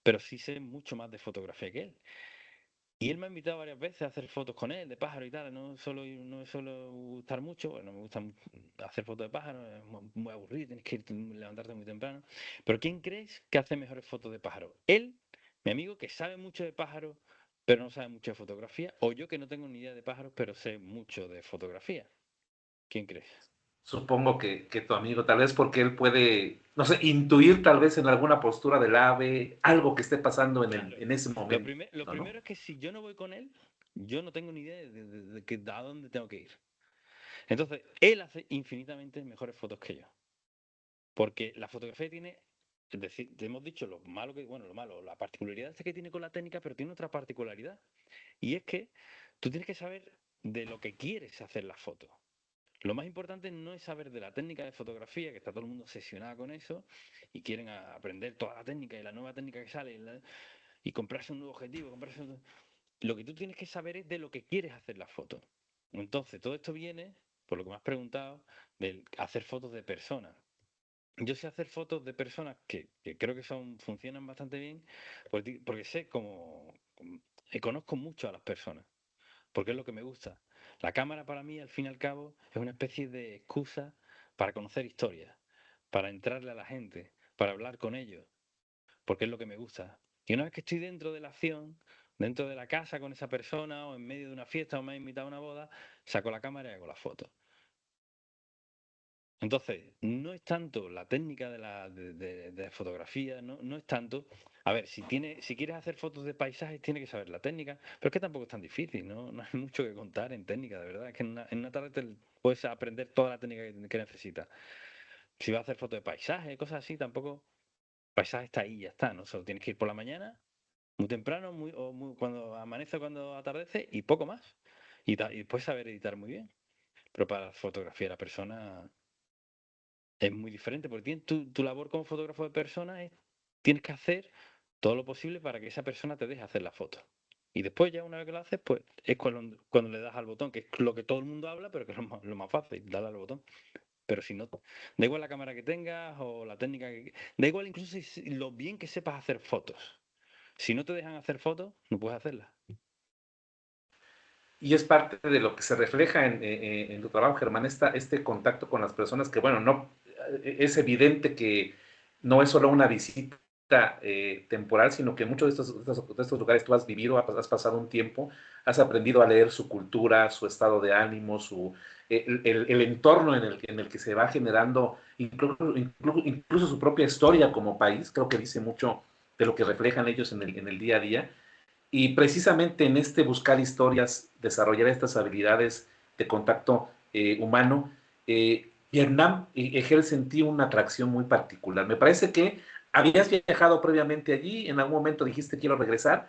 pero sí sé mucho más de fotografía que él. Y él me ha invitado varias veces a hacer fotos con él, de pájaros y tal. No me suelo gustar mucho, bueno, no me gusta hacer fotos de pájaros, es muy aburrido, tienes que levantarte muy temprano. Pero ¿quién crees que hace mejores fotos de pájaros? Él, mi amigo, que sabe mucho de pájaros, pero no sabe mucho de fotografía, o yo que no tengo ni idea de pájaros, pero sé mucho de fotografía. ¿Quién crees? Supongo que tu amigo, tal vez porque él puede, no sé, intuir tal vez en alguna postura del ave, algo que esté pasando Claro. en ese momento, Lo ¿no? primero es que si yo no voy con él, yo no tengo ni idea de a dónde tengo que ir. Entonces, él hace infinitamente mejores fotos que yo. Porque la fotografía tiene, es decir, te hemos dicho lo malo que, bueno, lo malo, la particularidad que tiene con la técnica, pero tiene otra particularidad. Y es que tú tienes que saber de lo que quieres hacer la foto. Lo más importante no es saber de la técnica de fotografía, que está todo el mundo obsesionado con eso, y quieren aprender toda la técnica y la nueva técnica que sale, y comprarse un nuevo objetivo, Lo que tú tienes que saber es de lo que quieres hacer la foto. Entonces, todo esto viene, por lo que me has preguntado, de hacer fotos de personas. Yo sé hacer fotos de personas que creo que funcionan bastante bien, porque sé conozco mucho a las personas, porque es lo que me gusta. La cámara para mí, al fin y al cabo, es una especie de excusa para conocer historias, para entrarle a la gente, para hablar con ellos, porque es lo que me gusta. Y una vez que estoy dentro de la acción, dentro de la casa con esa persona, o en medio de una fiesta, o me ha invitado a una boda, saco la cámara y hago la foto. Entonces, no es tanto la técnica de fotografía, no es tanto. A ver, si quieres hacer fotos de paisajes, tienes que saber la técnica, pero es que tampoco es tan difícil, ¿no? No hay mucho que contar en técnica, de verdad. Es que en una tarde puedes aprender toda la técnica que necesitas. Si vas a hacer fotos de paisajes, cosas así, tampoco. Paisaje está ahí, ya está, ¿no? Solo tienes que ir por la mañana, muy temprano, cuando amanece, cuando atardece, y poco más. Y puedes saber editar muy bien. Pero para fotografiar a la persona es muy diferente, porque tu labor como fotógrafo de persona es, tienes que hacer todo lo posible para que esa persona te deje hacer la foto. Y después ya una vez que lo haces, pues es cuando le das al botón, que es lo que todo el mundo habla, pero que es lo más fácil, darle al botón. Pero si no, da igual la cámara que tengas o la técnica que... Da igual incluso lo bien que sepas hacer fotos. Si no te dejan hacer fotos, no puedes hacerlas. Y es parte de lo que se refleja en tu trabajo, Germán, este contacto con las personas que, bueno, no, es evidente que no es solo una visita temporal, sino que en muchos de estos lugares tú has vivido, has pasado un tiempo, has aprendido a leer su cultura, su estado de ánimo, el entorno en el que se va generando, incluso su propia historia como país, creo que dice mucho de lo que reflejan ellos en el día a día. Y precisamente en este buscar historias, desarrollar estas habilidades de contacto humano, Vietnam ejerce en ti una atracción muy particular. Me parece que habías viajado previamente allí, en algún momento dijiste quiero regresar,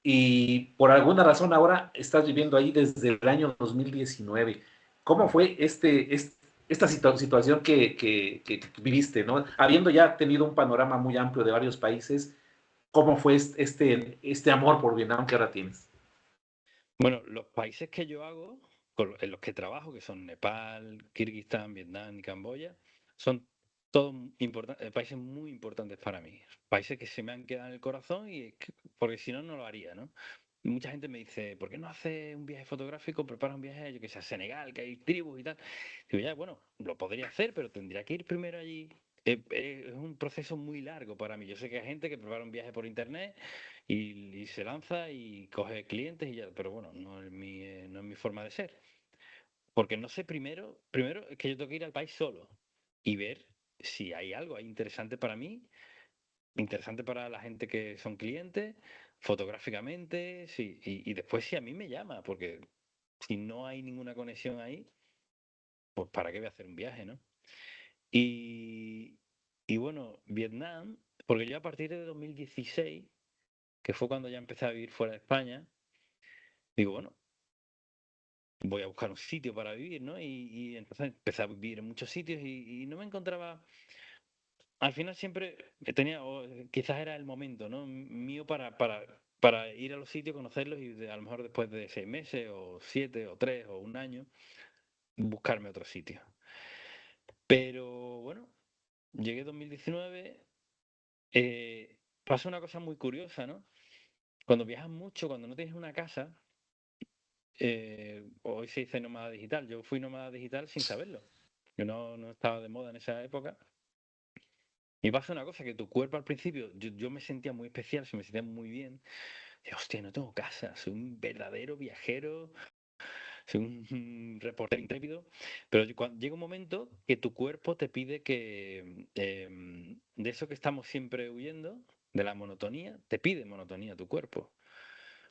y por alguna razón ahora estás viviendo ahí desde el año 2019. ¿Cómo fue esta situación que viviste, ¿no? Habiendo ya tenido un panorama muy amplio de varios países, ¿cómo fue este amor por Vietnam que ahora tienes? Bueno, los países que yo hago, en los que trabajo, que son Nepal, Kirguistán, Vietnam y Camboya, son todos países muy importantes para mí. Países que se me han quedado en el corazón porque si no, no lo haría, ¿no? Mucha gente me dice, ¿por qué no haces un viaje fotográfico? Prepara un viaje, yo que sé, a Senegal, que hay tribus y tal. Digo, ya, bueno, lo podría hacer, pero tendría que ir primero allí. Es un proceso muy largo para mí. Yo sé que hay gente que prepara un viaje por internet y se lanza y coge clientes y ya, pero bueno, no es mi forma de ser. Porque no sé primero es que yo tengo que ir al país solo y ver si hay algo ahí interesante para mí, interesante para la gente que son clientes, fotográficamente, sí, y después si a mí me llama, porque si no hay ninguna conexión ahí, pues ¿para qué voy a hacer un viaje, no? Y, y bueno, Vietnam, porque yo a partir de 2016, que fue cuando ya empecé a vivir fuera de España, digo, bueno, voy a buscar un sitio para vivir, ¿no? Y entonces empecé a vivir en muchos sitios y no me encontraba. Al final siempre tenía, o quizás era el momento, ¿no? Mío para ir a los sitios, conocerlos y a lo mejor después de 6 meses o 7 o 3 o un año, buscarme otro sitio. Pero bueno, llegué 2019, pasa una cosa muy curiosa, ¿no? Cuando viajas mucho, cuando no tienes una casa, hoy se dice nómada digital. Yo fui nómada digital sin saberlo. Yo no estaba de moda en esa época. Y pasa una cosa, que tu cuerpo al principio, yo me sentía muy especial, se me sentía muy bien. Y, hostia, no tengo casa, soy un verdadero viajero, soy un reportero intrépido. Pero cuando llega un momento que tu cuerpo te pide que, de eso que estamos siempre huyendo, de la monotonía, te pide monotonía tu cuerpo.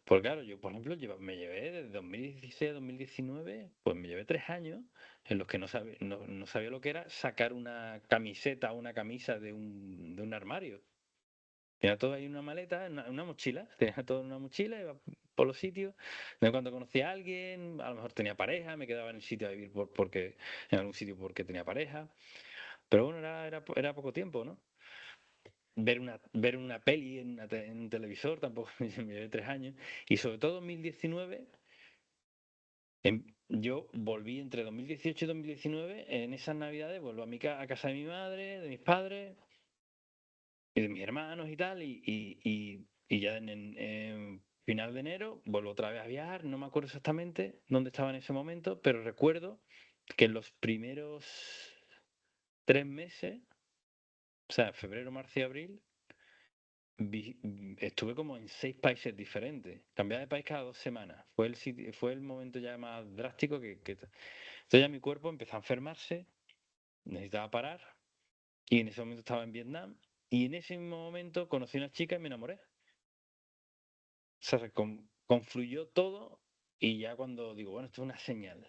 Pues claro, yo, por ejemplo, me llevé desde 2016 a 2019, pues me llevé 3 años en los que no sabía lo que era sacar una camiseta o una camisa de un armario. Tenía todo ahí en una maleta, en una mochila, tenía todo en una mochila, iba por los sitios. De cuando conocía a alguien, a lo mejor tenía pareja, me quedaba en el sitio a vivir en algún sitio porque tenía pareja. Pero bueno, era poco tiempo, ¿no? Ver una peli en un televisor, tampoco me llevé 3 años. Y sobre todo en 2019, yo volví entre 2018 y 2019, en esas navidades, vuelvo a casa de mi madre, de mis padres y de mis hermanos y tal, y ya en final de enero vuelvo otra vez a viajar, no me acuerdo exactamente dónde estaba en ese momento, pero recuerdo que en los primeros 3 meses, o sea, febrero, marzo y abril, estuve como en 6 países diferentes. Cambiaba de país cada 2 semanas. Fue el momento ya más drástico Entonces ya mi cuerpo empezó a enfermarse, necesitaba parar, y en ese momento estaba en Vietnam, y en ese mismo momento conocí a una chica y me enamoré. O sea, confluyó todo, y ya cuando digo, bueno, esto es una señal,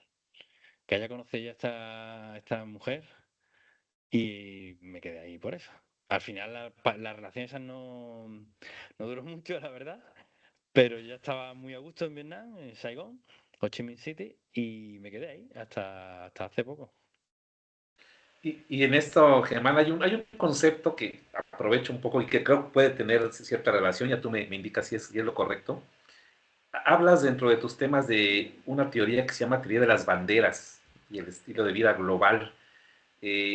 que haya conocido ya esta mujer, y me quedé ahí por eso. Al final la relación esa no duró mucho, la verdad, pero ya estaba muy a gusto en Vietnam, en Saigón, Ho Chi Minh City, y me quedé ahí hasta hace poco. Y en esto, Germán, hay un concepto que aprovecho un poco y que creo que puede tener cierta relación, ya tú me indicas si es lo correcto. Hablas dentro de tus temas de una teoría que se llama teoría de las banderas y el estilo de vida global,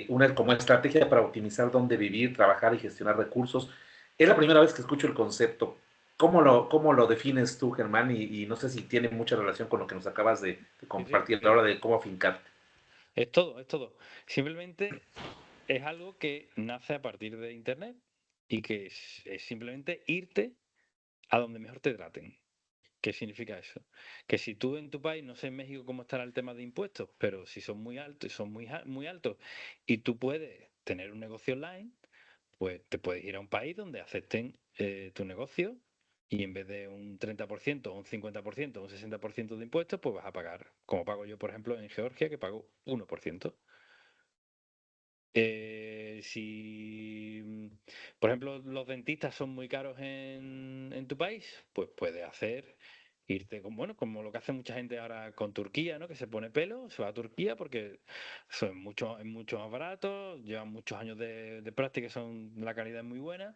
una como estrategia para optimizar dónde vivir, trabajar y gestionar recursos. Es la primera vez que escucho el concepto. ¿Cómo lo defines tú, Germán? Y no sé si tiene mucha relación con lo que nos acabas de Sí, sí. compartir a la hora de cómo afincarte. Es todo, es todo. Simplemente es algo que nace a partir de Internet y que es simplemente irte a donde mejor te traten. ¿Qué significa eso? Que si tú en tu país, no sé en México cómo estará el tema de impuestos, pero si son muy altos, son muy altos, y tú puedes tener un negocio online, pues te puedes ir a un país donde acepten tu negocio, y en vez de un 30% o un 50% o un 60% de impuestos, pues vas a pagar, como pago yo, por ejemplo, en Georgia, que pago 1%. si, por ejemplo, los dentistas son muy caros en tu país, pues puedes irte con, bueno, como lo que hace mucha gente ahora con Turquía, ¿no? Que se pone pelo, se va a Turquía porque eso es mucho más barato, llevan muchos años de práctica, la calidad es muy buena.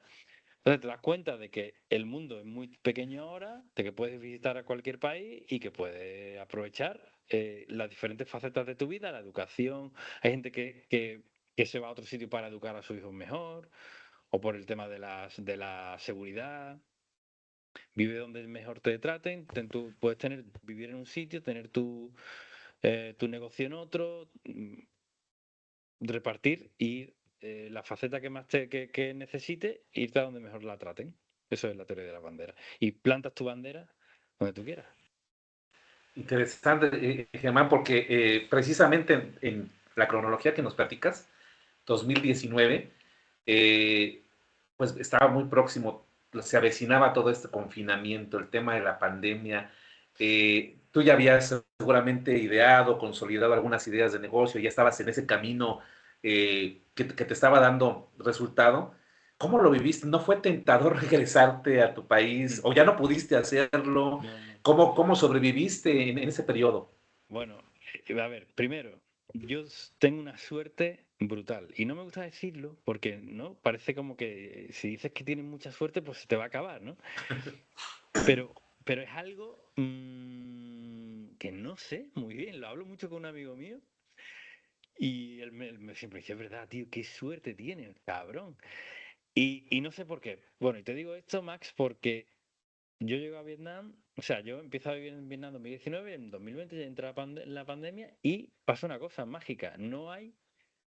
Entonces te das cuenta de que el mundo es muy pequeño ahora, de que puedes visitar a cualquier país y que puedes aprovechar las diferentes facetas de tu vida, la educación. Hay gente que se va a otro sitio para educar a sus hijos mejor, o por el tema de la seguridad. Vive donde mejor te traten. Puedes vivir en un sitio, tener tu negocio en otro, repartir y la faceta que más que necesite, irte a donde mejor la traten. Eso es la teoría de la bandera. Y plantas tu bandera donde tú quieras. Interesante, Germán, porque precisamente en la cronología que nos platicas, 2019, eh, pues estaba muy próximo, se avecinaba todo este confinamiento, el tema de la pandemia. Tú ya habías seguramente ideado, consolidado algunas ideas de negocio, ya estabas en ese camino que te estaba dando resultado. ¿Cómo lo viviste? ¿No fue tentador regresarte a tu país o ya no pudiste hacerlo? No, no. ¿Cómo sobreviviste en ese periodo? Bueno, a ver, primero, yo tengo una suerte brutal. Y no me gusta decirlo porque, ¿no? Parece como que si dices que tienes mucha suerte, pues se te va a acabar, ¿no? Pero, pero es algo que no sé muy bien. Lo hablo mucho con un amigo mío y él siempre dice, es verdad, tío, qué suerte tienes, cabrón. Y no sé por qué. Bueno, y te digo esto, Max, porque yo llego a Vietnam, o sea, yo empiezo a vivir en Vietnam en 2019, en 2020 ya entra la pandemia y pasa una cosa mágica, no hay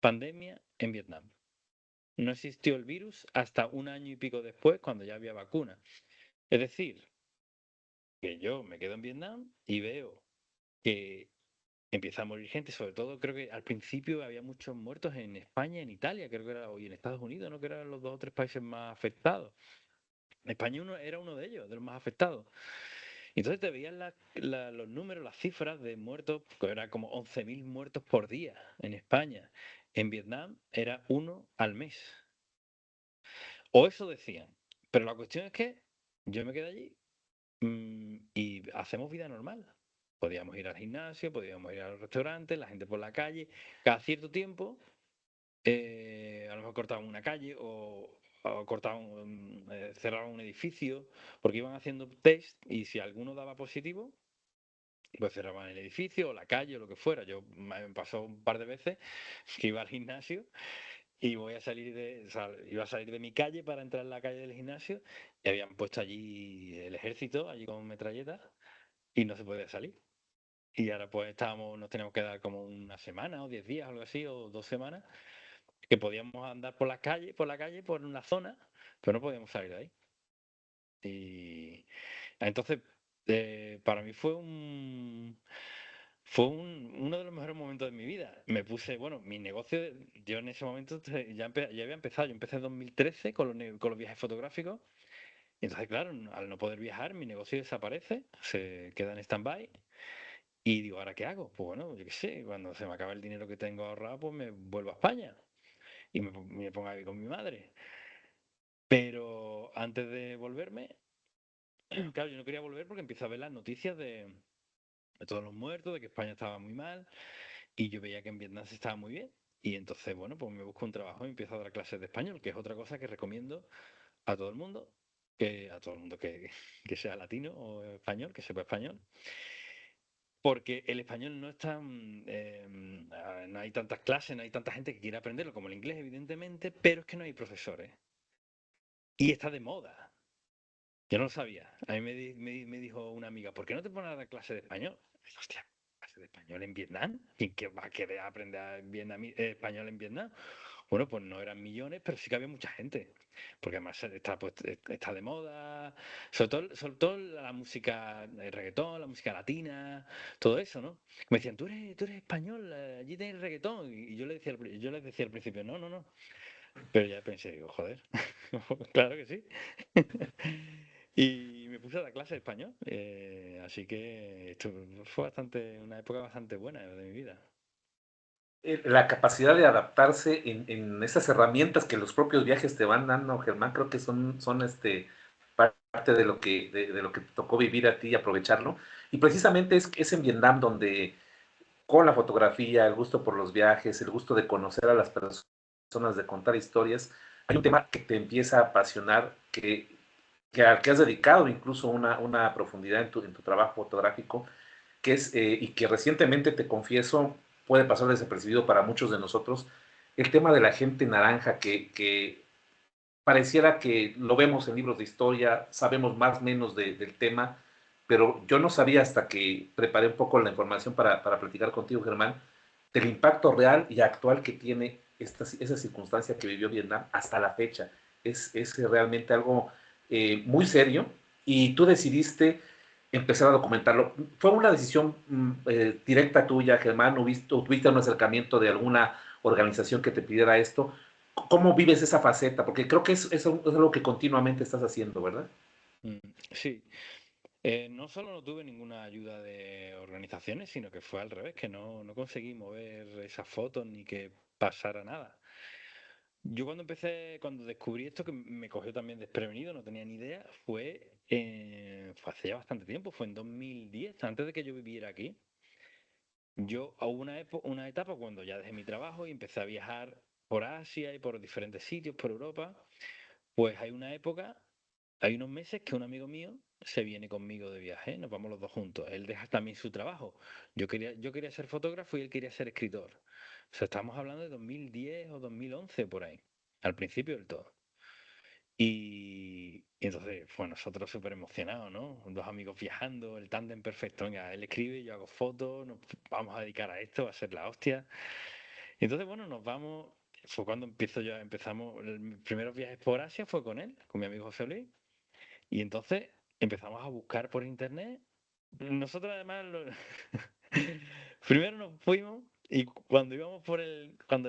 pandemia en Vietnam. No existió el virus hasta un año y pico después, cuando ya había vacuna. Es decir, que yo me quedo en Vietnam y veo que empieza a morir gente, sobre todo creo que al principio había muchos muertos en España, en Italia, creo que era, y en Estados Unidos, ¿no? Que eran los dos o tres países más afectados. España era uno de ellos, de los más afectados. Y entonces te veían los números, las cifras de muertos, que era como 11.000 muertos por día en España. En Vietnam era uno al mes. O eso decían. Pero la cuestión es que yo me quedé allí y hacemos vida normal. Podíamos ir al gimnasio, podíamos ir a los restaurantes, la gente por la calle. Cada cierto tiempo, a lo mejor cortaban una calle o cerraban un edificio, porque iban haciendo test y si alguno daba positivo, pues cerraban el edificio o la calle o lo que fuera. Me pasó un par de veces que iba al gimnasio y o sea, iba a salir de mi calle para entrar en la calle del gimnasio y habían puesto allí el ejército, allí con metralletas y no se podía salir. Y ahora pues nos teníamos que dar como una semana o 10 días, algo así, o 2 semanas, que podíamos andar por la calle, por una zona, pero no podíamos salir de ahí. Y entonces, para mí uno de los mejores momentos de mi vida. Me puse, bueno, mi negocio, yo en ese momento ya había empezado, yo empecé en 2013 con los viajes fotográficos. Y entonces, claro, al no poder viajar, mi negocio desaparece, se queda en stand-by. Y digo, ¿ahora qué hago? Pues bueno, yo qué sé, cuando se me acaba el dinero que tengo ahorrado, pues me vuelvo a España y me pongo a vivir con mi madre. Pero antes de volverme, claro, yo no quería volver porque empiezo a ver las noticias de todos los muertos, de que España estaba muy mal. Y yo veía que en Vietnam se estaba muy bien. Y entonces, bueno, pues me busco un trabajo y empiezo a dar clases de español, que es otra cosa que recomiendo a todo el mundo, que sea latino o español, que sepa español. Porque el español no es no hay tantas clases, no hay tanta gente que quiera aprenderlo como el inglés, evidentemente, pero es que no hay profesores. Y está de moda. Yo no lo sabía. A mí me dijo una amiga, ¿por qué no te pones a dar clase de español? Y dije, hostia, ¿clase de español en Vietnam? ¿Quién que va a querer aprender español en Vietnam? Bueno, pues no eran millones, pero sí que había mucha gente. Porque además está de moda. Sobre todo la música, el reggaetón, la música latina, todo eso, ¿no? Me decían, tú eres español, allí tienes reggaetón. Y yo les decía al principio, no, no, no. Pero ya pensé, digo, joder, claro que sí. Y me puse a dar clase de español. Así que esto fue una época bastante buena de mi vida. la capacidad de adaptarse en esas herramientas que los propios viajes te van dando, Germán, creo que son parte de lo que te tocó vivir a ti y aprovecharlo. Y precisamente es en Vietnam donde con la fotografía, el gusto por los viajes, el gusto de conocer a las personas, de contar historias, hay un tema que te empieza a apasionar, al que has dedicado incluso una profundidad en tu trabajo fotográfico, y que recientemente, te confieso, puede pasar desapercibido para muchos de nosotros, el tema de la gente naranja, que pareciera que lo vemos en libros de historia, sabemos más o menos del tema, pero yo no sabía hasta que preparé un poco la información para platicar contigo, Germán, del impacto real y actual que tiene esa circunstancia que vivió Vietnam hasta la fecha. Es realmente algo muy serio, y tú decidiste empezar a documentarlo. ¿Fue una decisión directa tuya, Germán, o tuviste un acercamiento de alguna organización que te pidiera esto? ¿Cómo vives esa faceta? Porque creo que es algo que continuamente estás haciendo, ¿verdad? Sí. No solo no tuve ninguna ayuda de organizaciones, sino que fue al revés, que no conseguí mover esas fotos ni que pasara nada. Yo cuando descubrí esto, que me cogió también desprevenido, no tenía ni idea, fue hace ya bastante tiempo, fue en 2010, antes de que yo viviera aquí. Hubo una etapa cuando ya dejé mi trabajo y empecé a viajar por Asia y por diferentes sitios, por Europa. Pues hay unos meses que un amigo mío se viene conmigo de viaje, nos vamos los dos juntos. Él deja también su trabajo. Yo quería ser fotógrafo y él quería ser escritor. O sea, estamos hablando de 2010 o 2011 por ahí, al principio del todo. Y entonces, pues nosotros súper emocionados, ¿no? Dos amigos viajando, el tándem perfecto. Venga, él escribe, yo hago fotos, nos vamos a dedicar a esto, va a ser la hostia. Y entonces, bueno, nos vamos. Fue cuando empezamos, los primeros viajes por Asia fue con él, con mi amigo José Luis. Y entonces empezamos a buscar por internet. Nosotros además primero nos fuimos y cuando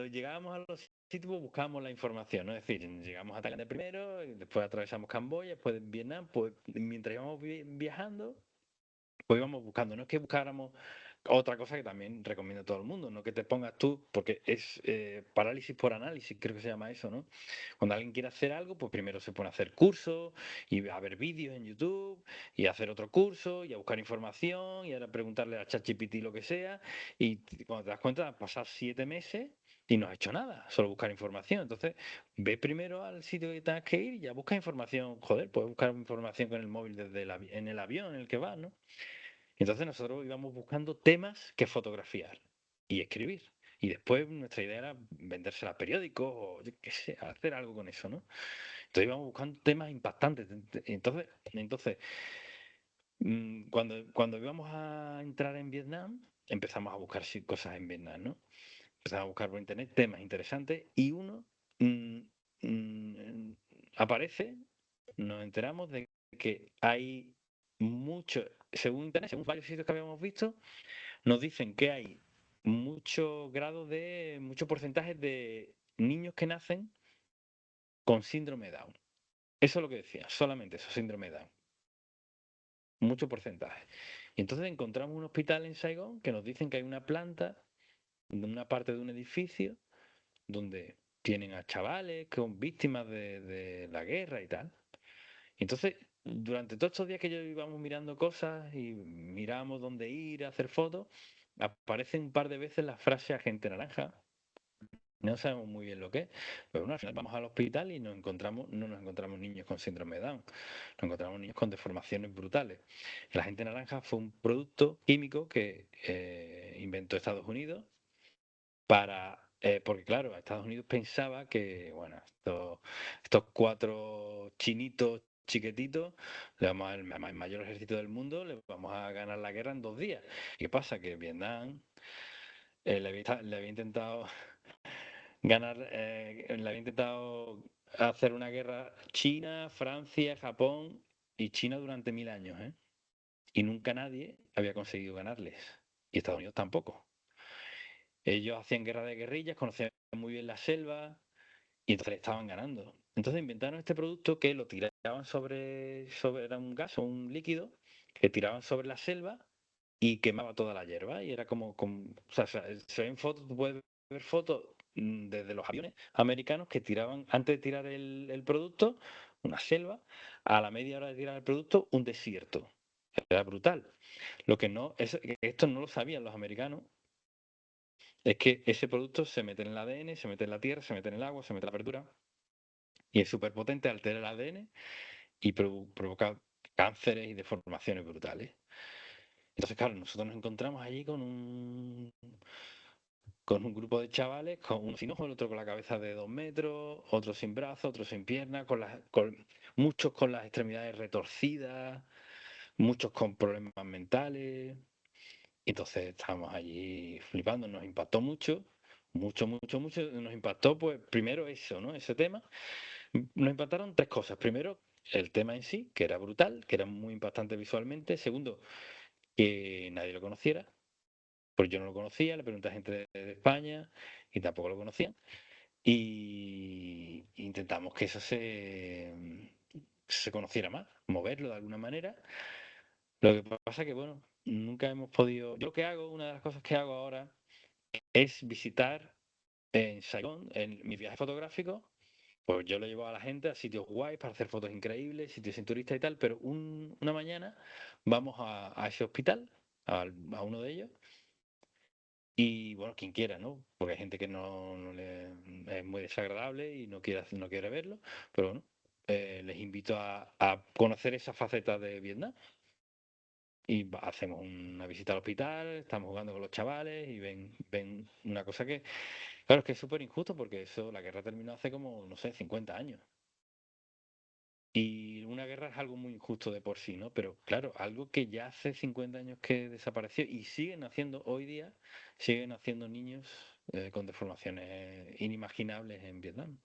llegábamos a los sitios pues, buscábamos la información, ¿no? Es decir, llegamos a Tailandia primero, y después atravesamos Camboya, después Vietnam, pues mientras íbamos viajando, pues íbamos buscando. No es que buscáramos otra cosa que también recomiendo a todo el mundo, no que te pongas tú, porque es parálisis por análisis, creo que se llama eso, ¿no? Cuando alguien quiere hacer algo, pues primero se pone a hacer cursos y a ver vídeos en YouTube y a hacer otro curso y a buscar información y ahora preguntarle a ChatGPT lo que sea y cuando te das cuenta, han pasado 7 meses y no has hecho nada, solo buscar información. Entonces, ve primero al sitio que tengas que ir y ya busca información. Joder, puedes buscar información con el móvil en el avión en el que vas, ¿no? Entonces nosotros íbamos buscando temas que fotografiar y escribir. Y después nuestra idea era vendérsela a periódicos o yo qué sé, hacer algo con eso, ¿no? Entonces íbamos buscando temas impactantes. Cuando íbamos a entrar en Vietnam, empezamos a buscar cosas en Vietnam, ¿no? Empezamos a buscar por internet temas interesantes y uno mm, mm, aparece, nos enteramos de que hay mucho, según internet, según varios sitios que habíamos visto, nos dicen que hay mucho porcentaje de niños que nacen con síndrome de Down. Eso es lo que decía, solamente eso, síndrome de Down. Mucho porcentaje. Y entonces encontramos un hospital en Saigón que nos dicen que hay una planta, en una parte de un edificio, donde tienen a chavales que son víctimas de la guerra y tal. Y entonces, durante todos estos días que yo íbamos mirando cosas y miramos dónde ir a hacer fotos, aparece un par de veces la frase agente naranja. No sabemos muy bien lo que es, pero bueno, al final vamos al hospital y no nos encontramos niños con síndrome de Down, nos encontramos niños con deformaciones brutales. El agente naranja fue un producto químico que inventó Estados Unidos porque claro, Estados Unidos pensaba que, bueno, estos cuatro chinitos chiquititos, el mayor ejército del mundo, le vamos a ganar la guerra en 2 días. ¿Y qué pasa? Que Vietnam le había intentado le había intentado hacer una guerra China, Francia, Japón y China durante 1000 años, ¿eh? Y nunca nadie había conseguido ganarles. Y Estados Unidos tampoco. Ellos hacían guerra de guerrillas, conocían muy bien la selva y entonces estaban ganando. Entonces inventaron este producto que lo tiraban era un gas o un líquido que tiraban sobre la selva y quemaba toda la hierba y era o sea, se ven fotos, tú puedes ver fotos desde los aviones americanos que tiraban, antes de tirar el producto, una selva, a la media hora de tirar el producto, un desierto. Era brutal. Lo que no, esto no lo sabían los americanos, es que ese producto se mete en el ADN, se mete en la tierra, se mete en el agua, se mete en la verdura, y es súper potente, altera el ADN y provoca cánceres y deformaciones brutales. Entonces, claro, nosotros nos encontramos allí con un grupo de chavales, con uno sin ojos, el otro con la cabeza de 2 metros, otro sin brazos, otro sin piernas, muchos con las extremidades retorcidas, muchos con problemas mentales. Entonces estábamos allí flipando, nos impactó mucho, mucho, mucho, mucho. Nos impactó, pues, primero eso, ¿no? Ese tema. Nos impactaron 3 cosas. Primero, el tema en sí, que era brutal, que era muy impactante visualmente. Segundo, que nadie lo conociera, pues yo no lo conocía, le pregunté a gente de España y tampoco lo conocían. Y intentamos que eso se conociera más, moverlo de alguna manera. Lo que pasa es que, bueno, nunca hemos podido. Yo lo que hago, una de las cosas que hago ahora, es visitar en Saigón, en mis viajes fotográficos. Pues yo lo llevo a la gente a sitios guays para hacer fotos increíbles, sitios sin turistas y tal, pero una mañana vamos a ese hospital, a uno de ellos. Y bueno, quien quiera, ¿no? Porque hay gente que no le es muy desagradable y no quiere verlo, pero bueno, les invito a conocer esa faceta de Vietnam. Y hacemos una visita al hospital, estamos jugando con los chavales y ven una cosa que, claro, es que es súper injusto porque la guerra terminó hace como, no sé, 50 años. Y una guerra es algo muy injusto de por sí, ¿no? Pero claro, algo que ya hace 50 años que desapareció y siguen haciendo hoy día, siguen haciendo niños con deformaciones inimaginables en Vietnam.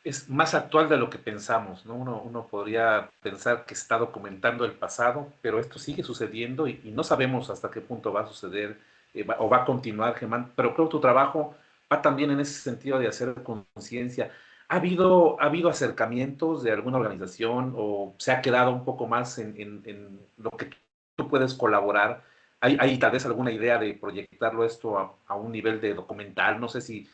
Es más actual de lo que pensamos, ¿no? Uno podría pensar que se está documentando el pasado, pero esto sigue sucediendo y no sabemos hasta qué punto va a suceder o va a continuar, Germán. Pero creo que tu trabajo va también en ese sentido de hacer conciencia. ¿Ha habido acercamientos de alguna organización o se ha quedado un poco más en lo que tú puedes colaborar? ¿Hay tal vez alguna idea de proyectarlo esto a un nivel de documental? No sé si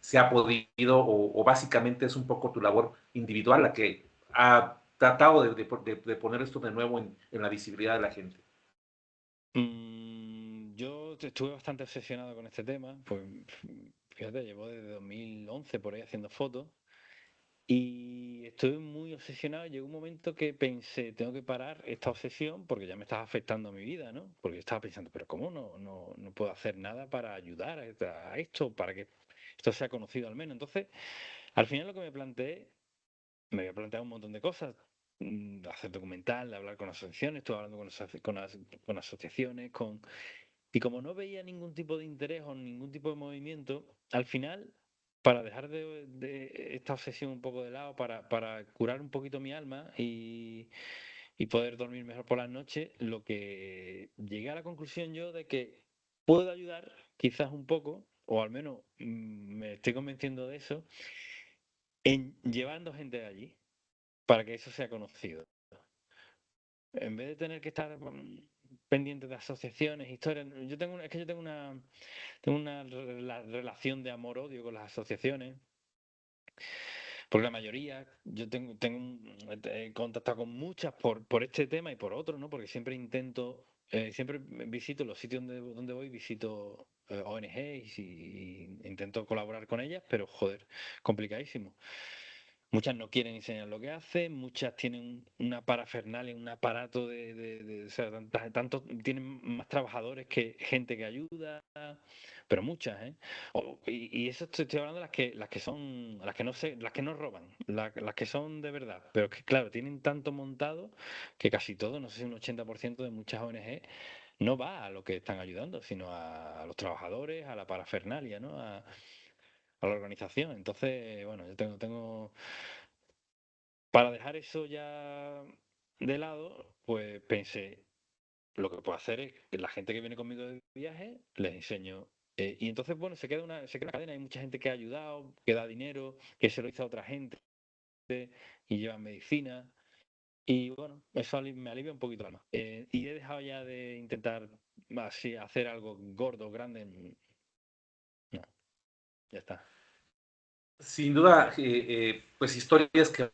se ha podido o básicamente es un poco tu labor individual la que ha tratado de poner esto de nuevo en la visibilidad de la gente. Yo estuve bastante obsesionado con este tema, pues fíjate, llevo desde 2011 por ahí haciendo fotos y estuve muy obsesionado. Llegó un momento que pensé, tengo que parar esta obsesión porque ya me estaba afectando a mi vida, ¿no? Porque estaba pensando, pero ¿cómo no puedo hacer nada para ayudar a esto, para que esto sea conocido al menos? Entonces, al final lo que me había planteado un montón de cosas. Hacer documental, hablar con asociaciones, estuve hablando con asociaciones, y como no veía ningún tipo de interés o ningún tipo de movimiento, al final, para dejar de esta obsesión un poco de lado, para curar un poquito mi alma y poder dormir mejor por las noches, lo que llegué a la conclusión yo de que puedo ayudar quizás un poco, o al menos me estoy convenciendo de eso, en llevando gente de allí para que eso sea conocido. En vez de tener que estar pendiente de asociaciones, historias, es que yo tengo una relación de amor-odio con las asociaciones, porque la mayoría, he contactado con muchas por este tema y por otros, ¿no? Porque siempre siempre visito los sitios donde voy, visito ONGs y intento colaborar con ellas, pero joder, complicadísimo. Muchas no quieren enseñar lo que hacen, muchas tienen una parafernalia, un aparato o sea, tienen más trabajadores que gente que ayuda, pero muchas, ¿eh? Y eso estoy hablando de las que son, las que no sé, las que no roban, las que son de verdad, pero que claro, tienen tanto montado que casi todo, no sé si un 80% de muchas ONG no va a lo que están ayudando, sino a los trabajadores, a la parafernalia, ¿no? A la organización. Entonces, bueno, yo tengo para dejar eso ya de lado, pues pensé, lo que puedo hacer es que la gente que viene conmigo de viaje, les enseño. Y entonces, bueno, se crea una cadena. Hay mucha gente que ha ayudado, que da dinero, que se lo hizo a otra gente y llevan medicina. Y bueno, eso me alivia un poquito el alma. Y he dejado ya de intentar así hacer algo gordo, grande, no, ya está. Sin duda, pues historias que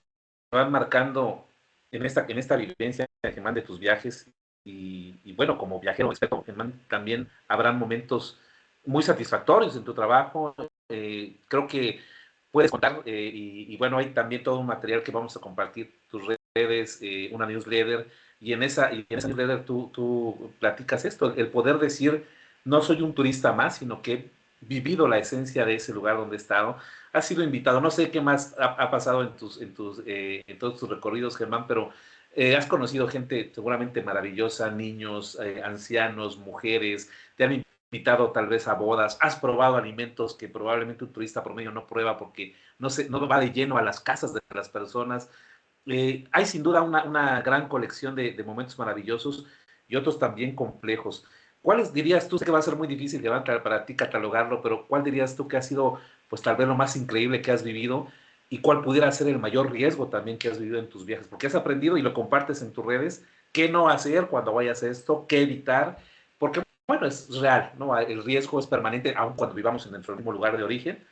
van marcando en esta vivencia, Germán, de tus viajes. Y bueno, como viajero experto, Germán, también habrán momentos muy satisfactorios en tu trabajo. Creo que puedes contar, y bueno, hay también todo un material que vamos a compartir, tus redes, una newsletter, y en esa newsletter tú platicas esto, el poder decir, no soy un turista más, sino que he vivido la esencia de ese lugar donde he estado. Has sido invitado, no sé qué más ha pasado en todos tus recorridos, Germán, pero has conocido gente seguramente maravillosa, niños, ancianos, mujeres, te han invitado tal vez a bodas, has probado alimentos que probablemente un turista promedio no prueba porque no va de lleno a las casas de las personas. Hay sin duda una gran colección de momentos maravillosos y otros también complejos. ¿Cuáles dirías tú? Sé que va a ser muy difícil para ti catalogarlo, pero ¿cuál dirías tú que ha sido, pues tal vez lo más increíble que has vivido y cuál pudiera ser el mayor riesgo también que has vivido en tus viajes? Porque has aprendido y lo compartes en tus redes, qué no hacer cuando vayas a esto, qué evitar, porque bueno, es real, ¿no? El riesgo es permanente, aun cuando vivamos en nuestro mismo lugar de origen.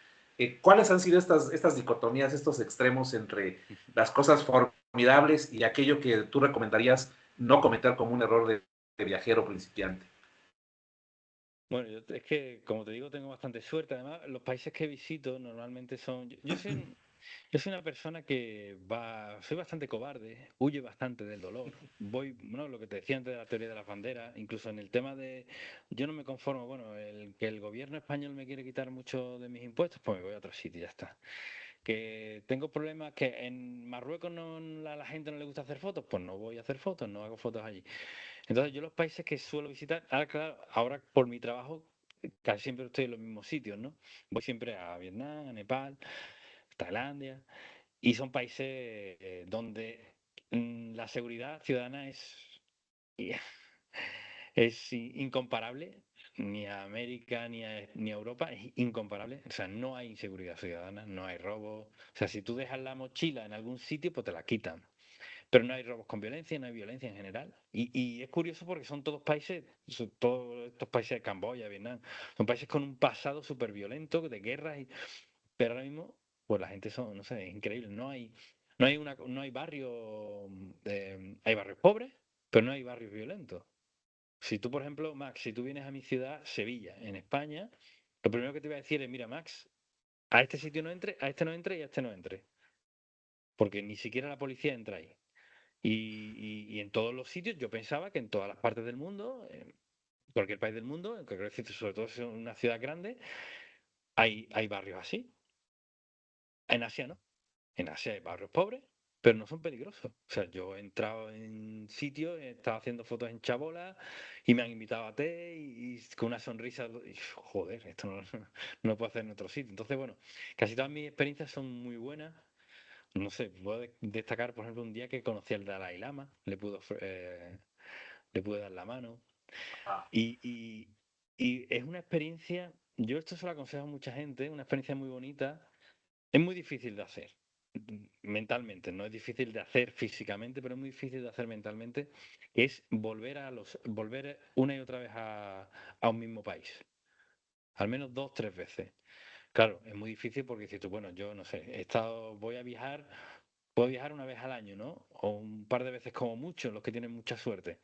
¿Cuáles han sido estas dicotomías, estos extremos entre las cosas formidables y aquello que tú recomendarías no cometer como un error de viajero principiante? Bueno, es que, como te digo, tengo bastante suerte. Además, los países que visito normalmente son... Yo soy una persona que soy bastante cobarde, huye bastante del dolor. Voy, bueno, lo que te decía antes de la teoría de las banderas, incluso en el tema de, yo no me conformo, bueno, que el gobierno español me quiere quitar mucho de mis impuestos, pues me voy a otro sitio y ya está. Que tengo problemas que en Marruecos a la gente no le gusta hacer fotos, pues no voy a hacer fotos, no hago fotos allí. Entonces yo los países que suelo visitar, ahora, claro, ahora por mi trabajo casi siempre estoy en los mismos sitios, ¿no? Voy siempre a Vietnam, a Nepal, Tailandia. Y son países donde la seguridad ciudadana es incomparable, ni a América ni a Europa, es incomparable. O sea, no hay inseguridad ciudadana, no hay robo. O sea, si tú dejas la mochila en algún sitio, pues te la quitan. Pero no hay robos con violencia, no hay violencia en general. Y es curioso porque son todos países, todos estos países de Camboya, Vietnam, son países con un pasado súper violento, de guerras, pero ahora mismo, pues la gente son, no sé, es increíble. No hay barrios, hay barrios pobres, pero no hay barrios violentos. Si tú, por ejemplo, Max, si tú vienes a mi ciudad, Sevilla, en España, lo primero que te voy a decir es, mira, Max, a este sitio no entre, a este no entre y a este no entre. Porque ni siquiera la policía entra ahí. Y en todos los sitios, yo pensaba que en todas las partes del mundo, en cualquier país del mundo, en cualquier sitio, sobre todo si es una ciudad grande, hay barrios así. En Asia no. En Asia hay barrios pobres, pero no son peligrosos. O sea, yo he entrado en sitios, he estado haciendo fotos en chabola y me han invitado a té y con una sonrisa. Y, joder, esto no, no lo puedo hacer en otro sitio. Entonces, bueno, casi todas mis experiencias son muy buenas. No sé, puedo destacar, por ejemplo, un día que conocí al Dalai Lama, le pude dar la mano. Y, y, y es una experiencia, yo esto se lo aconsejo a mucha gente, una experiencia muy bonita. Es muy difícil de hacer mentalmente, no es difícil de hacer físicamente, pero es muy difícil de hacer mentalmente, que es volver una y otra vez a un mismo país, al menos dos, tres veces. Claro, es muy difícil porque dices tú, bueno, yo no sé, puedo viajar una vez al año, ¿no? O un par de veces como mucho, los que tienen mucha suerte.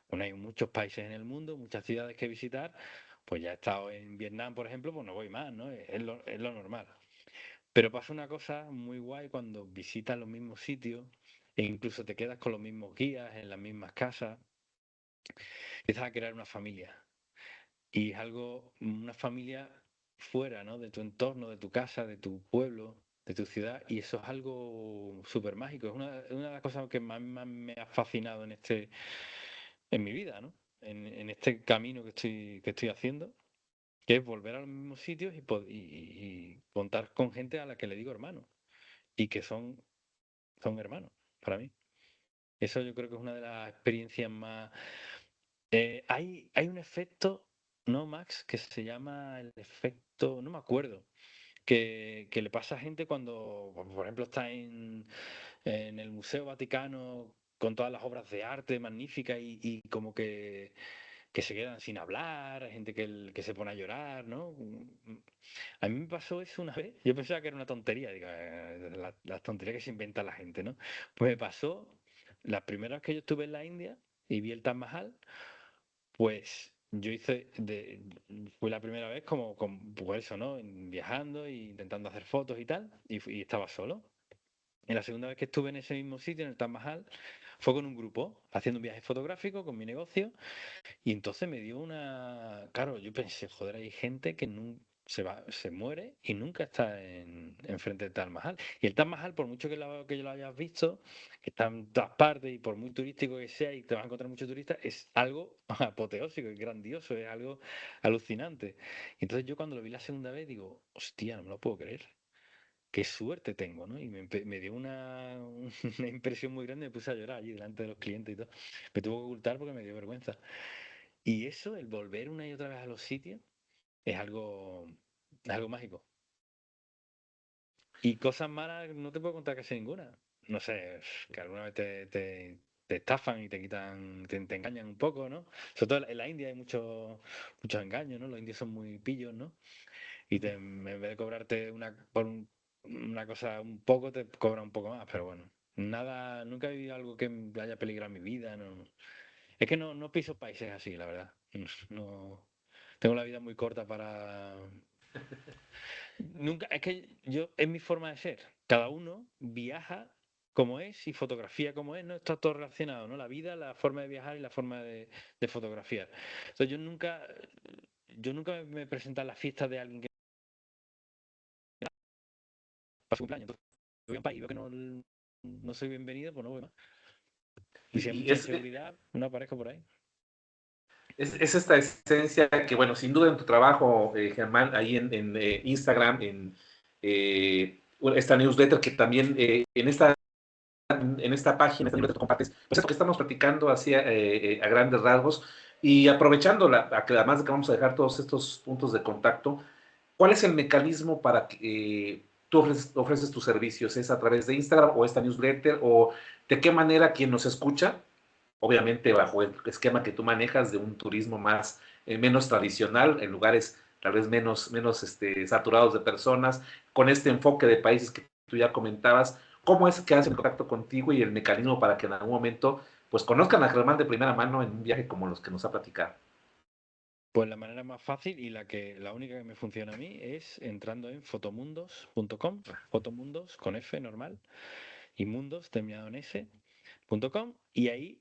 Bueno, hay muchos países en el mundo, muchas ciudades que visitar, pues ya he estado en Vietnam, por ejemplo, pues no voy más, ¿no? Es lo normal. Pero pasa una cosa muy guay cuando visitas los mismos sitios e incluso te quedas con los mismos guías en las mismas casas, empiezas a crear una familia. Y es algo, una familia fuera, ¿no? De tu entorno, de tu casa, de tu pueblo, de tu ciudad. Y eso es algo súper mágico. Es una de las cosas que más me ha fascinado en mi vida, ¿no? En este camino que estoy haciendo, que es volver a los mismos sitios y contar con gente a la que le digo hermano y que son hermanos para mí. Eso yo creo que es una de las experiencias más... hay un efecto, ¿no, Max? Que se llama el efecto, no me acuerdo, que le pasa a gente cuando, por ejemplo, está en el Museo Vaticano con todas las obras de arte magníficas y como que que se quedan sin hablar, hay gente que se pone a llorar, ¿no? A mí me pasó eso una vez, yo pensaba que era una tontería, digo, las tonterías que se inventa la gente, ¿no? Pues me pasó, la primera vez que yo estuve en la India y vi el Taj Mahal, pues yo fue la primera vez pues eso, ¿no? Viajando e intentando hacer fotos y tal, y estaba solo. Y la segunda vez que estuve en ese mismo sitio, en el Taj Mahal, fue con un grupo, haciendo un viaje fotográfico con mi negocio, y entonces me dio una... Claro, yo pensé, joder, hay gente que se muere y nunca está enfrente del Taj Mahal. Y el Taj Mahal, por mucho que yo lo hayas visto, que está en todas partes y por muy turístico que sea y te vas a encontrar muchos turistas, es algo apoteósico, es grandioso, es algo alucinante. Y entonces yo cuando lo vi la segunda vez digo, hostia, no me lo puedo creer. Qué suerte tengo, ¿no? Y me dio una impresión muy grande, me puse a llorar allí delante de los clientes y todo. Me tuve que ocultar porque me dio vergüenza. Y eso, el volver una y otra vez a los sitios, es algo mágico. Y cosas malas no te puedo contar casi ninguna. No sé, que alguna vez te estafan y te quitan, te engañan un poco, ¿no? Sobre todo en la India hay muchos engaños, ¿no? Los indios son muy pillos, ¿no? Y en vez de cobrarte una cosa un poco, te cobra un poco más, pero bueno. Nada, nunca he vivido algo que haya peligrado mi vida, no. Es que no piso países así, la verdad. No, tengo la vida muy corta para... Nunca, es que es mi forma de ser. Cada uno viaja como es y fotografía como es, ¿no? Está todo relacionado, ¿no? La vida, la forma de viajar y la forma de fotografiar. Entonces yo nunca me presento a las fiestas de alguien que para su cumpleaños. Entonces, voy a un país y veo que no soy bienvenido, pues no voy más. Y si hay Y mucha inseguridad, no aparezco por ahí. es esta esencia que, bueno, sin duda en tu trabajo, Germán, ahí en Instagram, esta newsletter que también en esta página, esta newsletter compartes, pues esto que estamos platicando así a grandes rasgos y aprovechando, además de que vamos a dejar todos estos puntos de contacto, ¿cuál es el mecanismo para que tú ofreces tus servicios? ¿Es a través de Instagram o esta newsletter? ¿O de qué manera quien nos escucha, obviamente bajo el esquema que tú manejas de un turismo más, menos tradicional, en lugares tal vez menos saturados de personas, con este enfoque de países que tú ya comentabas, ¿cómo es que hacen contacto contigo y el mecanismo para que en algún momento pues conozcan a Germán de primera mano en un viaje como los que nos ha platicado? Pues la manera más fácil y la única que me funciona a mí es entrando en fotomundos.com, fotomundos con F normal, y mundos terminado en S.com, y ahí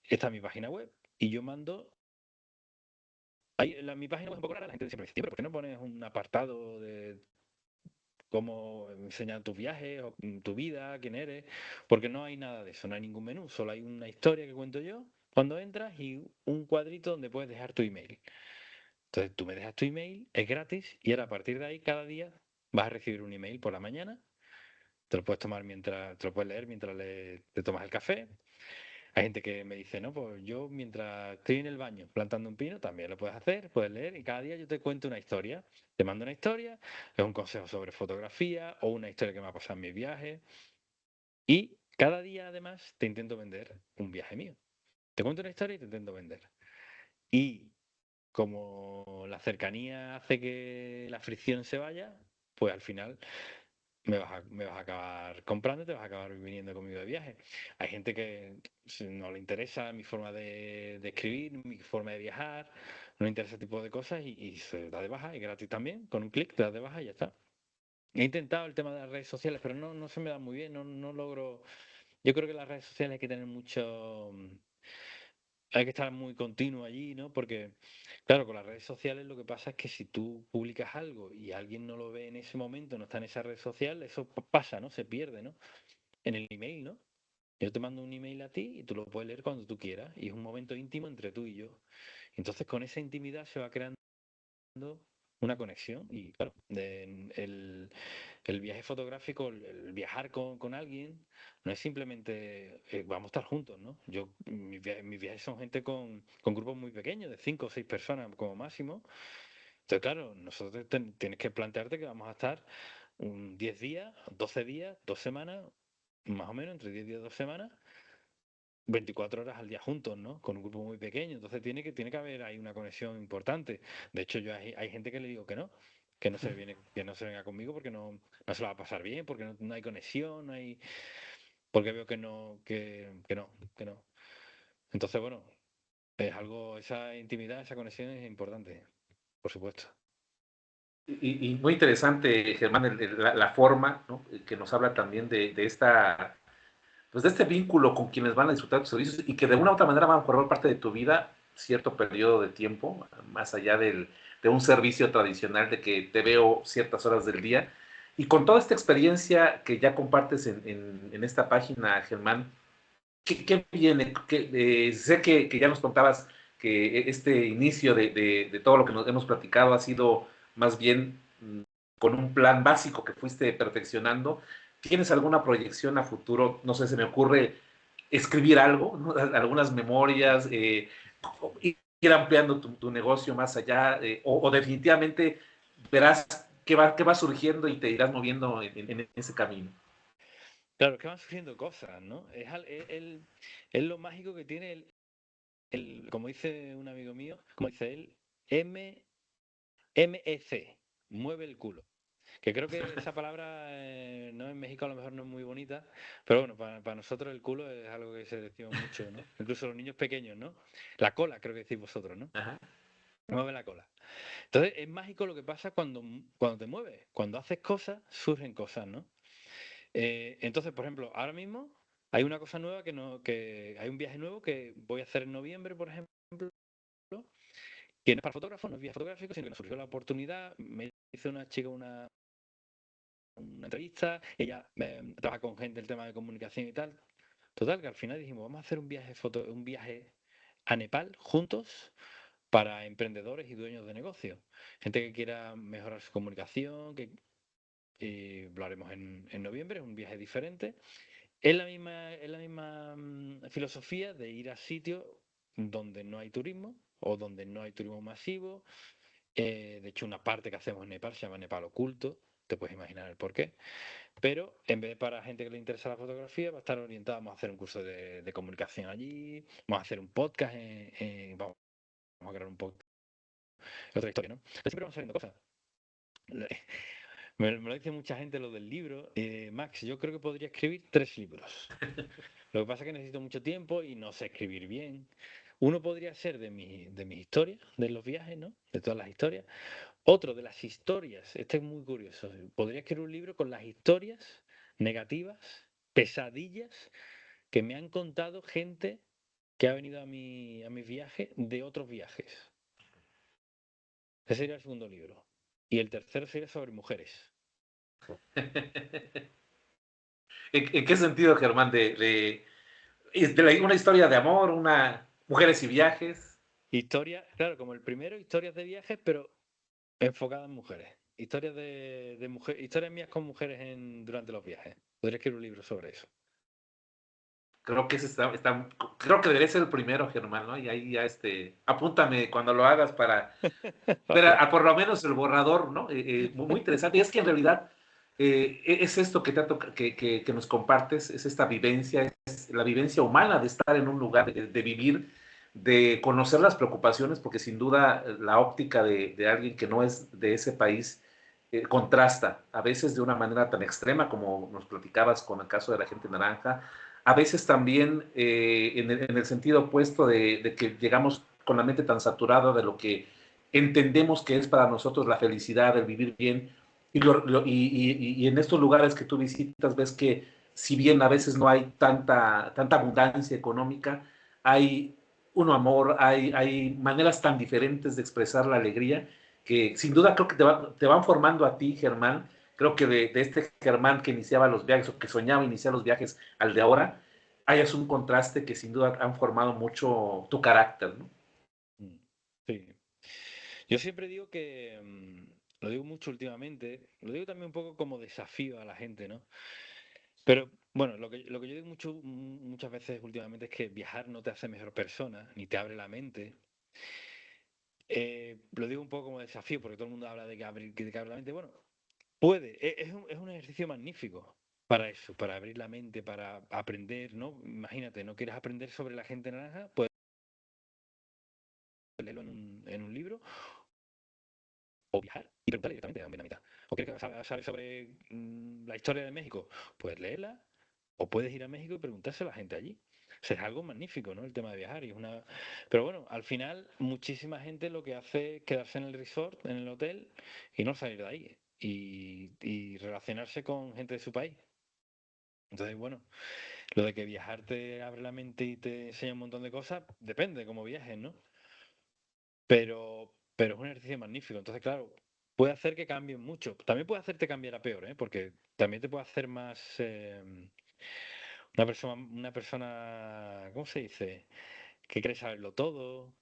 está mi página web. Y yo mando. Mi página web es un poco rara, la gente siempre me dice, "Tío, pero ¿por qué no pones un apartado de cómo enseñar tus viajes o tu vida, quién eres?" Porque no hay nada de eso, no hay ningún menú, solo hay una historia que cuento yo cuando entras y un cuadrito donde puedes dejar tu email. Entonces tú me dejas tu email, es gratis y ahora a partir de ahí cada día vas a recibir un email por la mañana, te lo puedes leer mientras te tomas el café. Hay gente que me dice, no, pues yo mientras estoy en el baño plantando un pino, también lo puedes hacer, puedes leer y cada día yo te cuento una historia. Te mando una historia, es un consejo sobre fotografía o una historia que me ha pasado en mi viaje. Y cada día además te intento vender un viaje mío. Te cuento una historia y te intento vender. Y como la cercanía hace que la fricción se vaya, pues al final me vas a acabar comprando y te vas a acabar viniendo conmigo de viaje. Hay gente que no le interesa mi forma de escribir, mi forma de viajar, no le interesa ese tipo de cosas y se da de baja, y gratis también, con un clic te das de baja y ya está. He intentado el tema de las redes sociales, pero no se me da muy bien, no logro. Yo creo que las redes sociales hay que tener mucho. Hay que estar muy continuo allí, ¿no? Porque, claro, con las redes sociales lo que pasa es que si tú publicas algo y alguien no lo ve en ese momento, no está en esa red social, eso pasa, ¿no? Se pierde, ¿no? En el email, ¿no? Yo te mando un email a ti y tú lo puedes leer cuando tú quieras. Y es un momento íntimo entre tú y yo. Entonces, con esa intimidad se va creando una conexión. Y claro, el viaje fotográfico, el viajar con alguien, no es simplemente vamos a estar juntos, ¿no? Mis viajes son gente con grupos muy pequeños, de 5 o 6 personas como máximo. Entonces, claro, nosotros tienes que plantearte que vamos a estar 10 días, 12 días, 2 semanas, más o menos, entre 10 días y 2 semanas, 24 horas al día juntos, ¿no? Con un grupo muy pequeño. Entonces tiene que haber ahí una conexión importante. De hecho, hay gente que le digo que no se viene, que no se venga conmigo porque no se la va a pasar bien, porque no hay conexión, no hay, porque veo que no. Entonces, bueno, es algo, esa intimidad, esa conexión es importante, por supuesto. Y muy interesante, Germán, la forma, ¿no? Que nos habla también de esta, pues de este vínculo con quienes van a disfrutar tus servicios y que de una u otra manera van a formar parte de tu vida cierto periodo de tiempo, más allá de un servicio tradicional de que te veo ciertas horas del día. Y con toda esta experiencia que ya compartes en esta página, Germán, ¿qué viene? Sé que ya nos contabas que este inicio de todo lo que nos hemos platicado ha sido más bien con un plan básico que fuiste perfeccionando. ¿Tienes alguna proyección a futuro? No sé, se me ocurre escribir algo, ¿no? Algunas memorias, ir ampliando tu negocio más allá, o definitivamente verás qué va surgiendo y te irás moviendo en ese camino. Claro, es que van surgiendo cosas, ¿no? Es lo mágico que tiene como dice un amigo mío, como dice él, MEC, mueve el culo. Que creo que esa palabra no en México a lo mejor no es muy bonita, pero bueno, para nosotros el culo es algo que se decimos mucho, ¿no? Incluso los niños pequeños, ¿no? La cola, creo que decís vosotros, ¿no? Ajá. Mueve la cola. Entonces es mágico lo que pasa cuando te mueves. Cuando haces cosas, surgen cosas, ¿no? Entonces, por ejemplo, ahora mismo hay una cosa nueva que hay un viaje nuevo que voy a hacer en noviembre, por ejemplo, que no es para fotógrafos, no es viaje fotográfico, sino que nos surgió la oportunidad, me hizo una chica una entrevista, ella trabaja con gente el tema de comunicación y tal. Total, que al final dijimos, vamos a hacer un viaje a Nepal juntos para emprendedores y dueños de negocios. Gente que quiera mejorar su comunicación, lo haremos en noviembre, es un viaje diferente. Es la misma filosofía de ir a sitios donde no hay turismo o donde no hay turismo masivo. De hecho, una parte que hacemos en Nepal se llama Nepal Oculto, te puedes imaginar el porqué. Pero en vez de para gente que le interesa la fotografía, va a estar orientada, vamos a hacer un curso de comunicación allí, vamos a hacer un podcast, vamos a crear un podcast, otra historia, ¿no? Pero siempre vamos haciendo cosas. Me lo dice mucha gente lo del libro. Max, yo creo que podría escribir 3 libros. Lo que pasa es que necesito mucho tiempo y no sé escribir bien. Uno podría ser de mis historias, de los viajes, ¿no? De todas las historias. Otro de las historias, este es muy curioso. Podría escribir un libro con las historias negativas, pesadillas que me han contado gente que ha venido a mis viajes de otros viajes. Ese sería el segundo libro. Y el tercero sería sobre mujeres. ¿En qué sentido, Germán? Una historia de amor, una mujeres y viajes. Historia, claro, como el primero, historias de viajes, pero enfocadas en mujeres. Historias mías con mujeres durante los viajes. Podría escribir un libro sobre eso. Creo que ese creo que debería ser el primero, Germán, ¿no? Y ahí ya apúntame cuando lo hagas para ver Vale. por lo menos el borrador, ¿no? Muy interesante. Y es que en realidad es esto que nos compartes, es esta vivencia, es la vivencia humana de estar en un lugar, de vivir, de conocer las preocupaciones, porque sin duda la óptica de alguien que no es de ese país contrasta, a veces de una manera tan extrema como nos platicabas con el caso de la gente naranja, a veces también en el sentido opuesto de que llegamos con la mente tan saturada de lo que entendemos que es para nosotros la felicidad, el vivir bien, y en estos lugares que tú visitas ves que si bien a veces no hay tanta abundancia económica, hay un amor, hay maneras tan diferentes de expresar la alegría que sin duda creo que te van formando a ti, Germán. Creo que de este Germán que iniciaba los viajes o que soñaba iniciar los viajes al de ahora, hayas un contraste que sin duda han formado mucho tu carácter, ¿no? Mm, sí. Yo siempre digo lo digo mucho últimamente, lo digo también un poco como desafío a la gente, ¿no? Pero bueno, lo que yo digo muchas veces últimamente es que viajar no te hace mejor persona, ni te abre la mente. Lo digo un poco como desafío, porque todo el mundo habla de que abre la mente. Bueno, puede, es un ejercicio magnífico para eso, para abrir la mente, para aprender, ¿no? Imagínate, no quieres aprender sobre la gente naranja, pues leerlo en un libro o viajar y preguntarle directamente a un vietnamita. ¿O quieres saber sobre la historia de México? Pues léela o puedes ir a México y preguntárselo a la gente allí. O sea, es algo magnífico, ¿no? El tema de viajar. Pero bueno, al final muchísima gente lo que hace es quedarse en el resort, en el hotel y no salir de ahí. Y relacionarse con gente de su país. Entonces, bueno, lo de que viajar te abre la mente y te enseña un montón de cosas, depende de cómo viajes, ¿no? Pero es un ejercicio magnífico. Entonces, claro, puede hacer que cambien mucho. También puede hacerte cambiar a peor, ¿eh? Porque también te puede hacer más una persona, ¿cómo se dice? Que cree saberlo todo,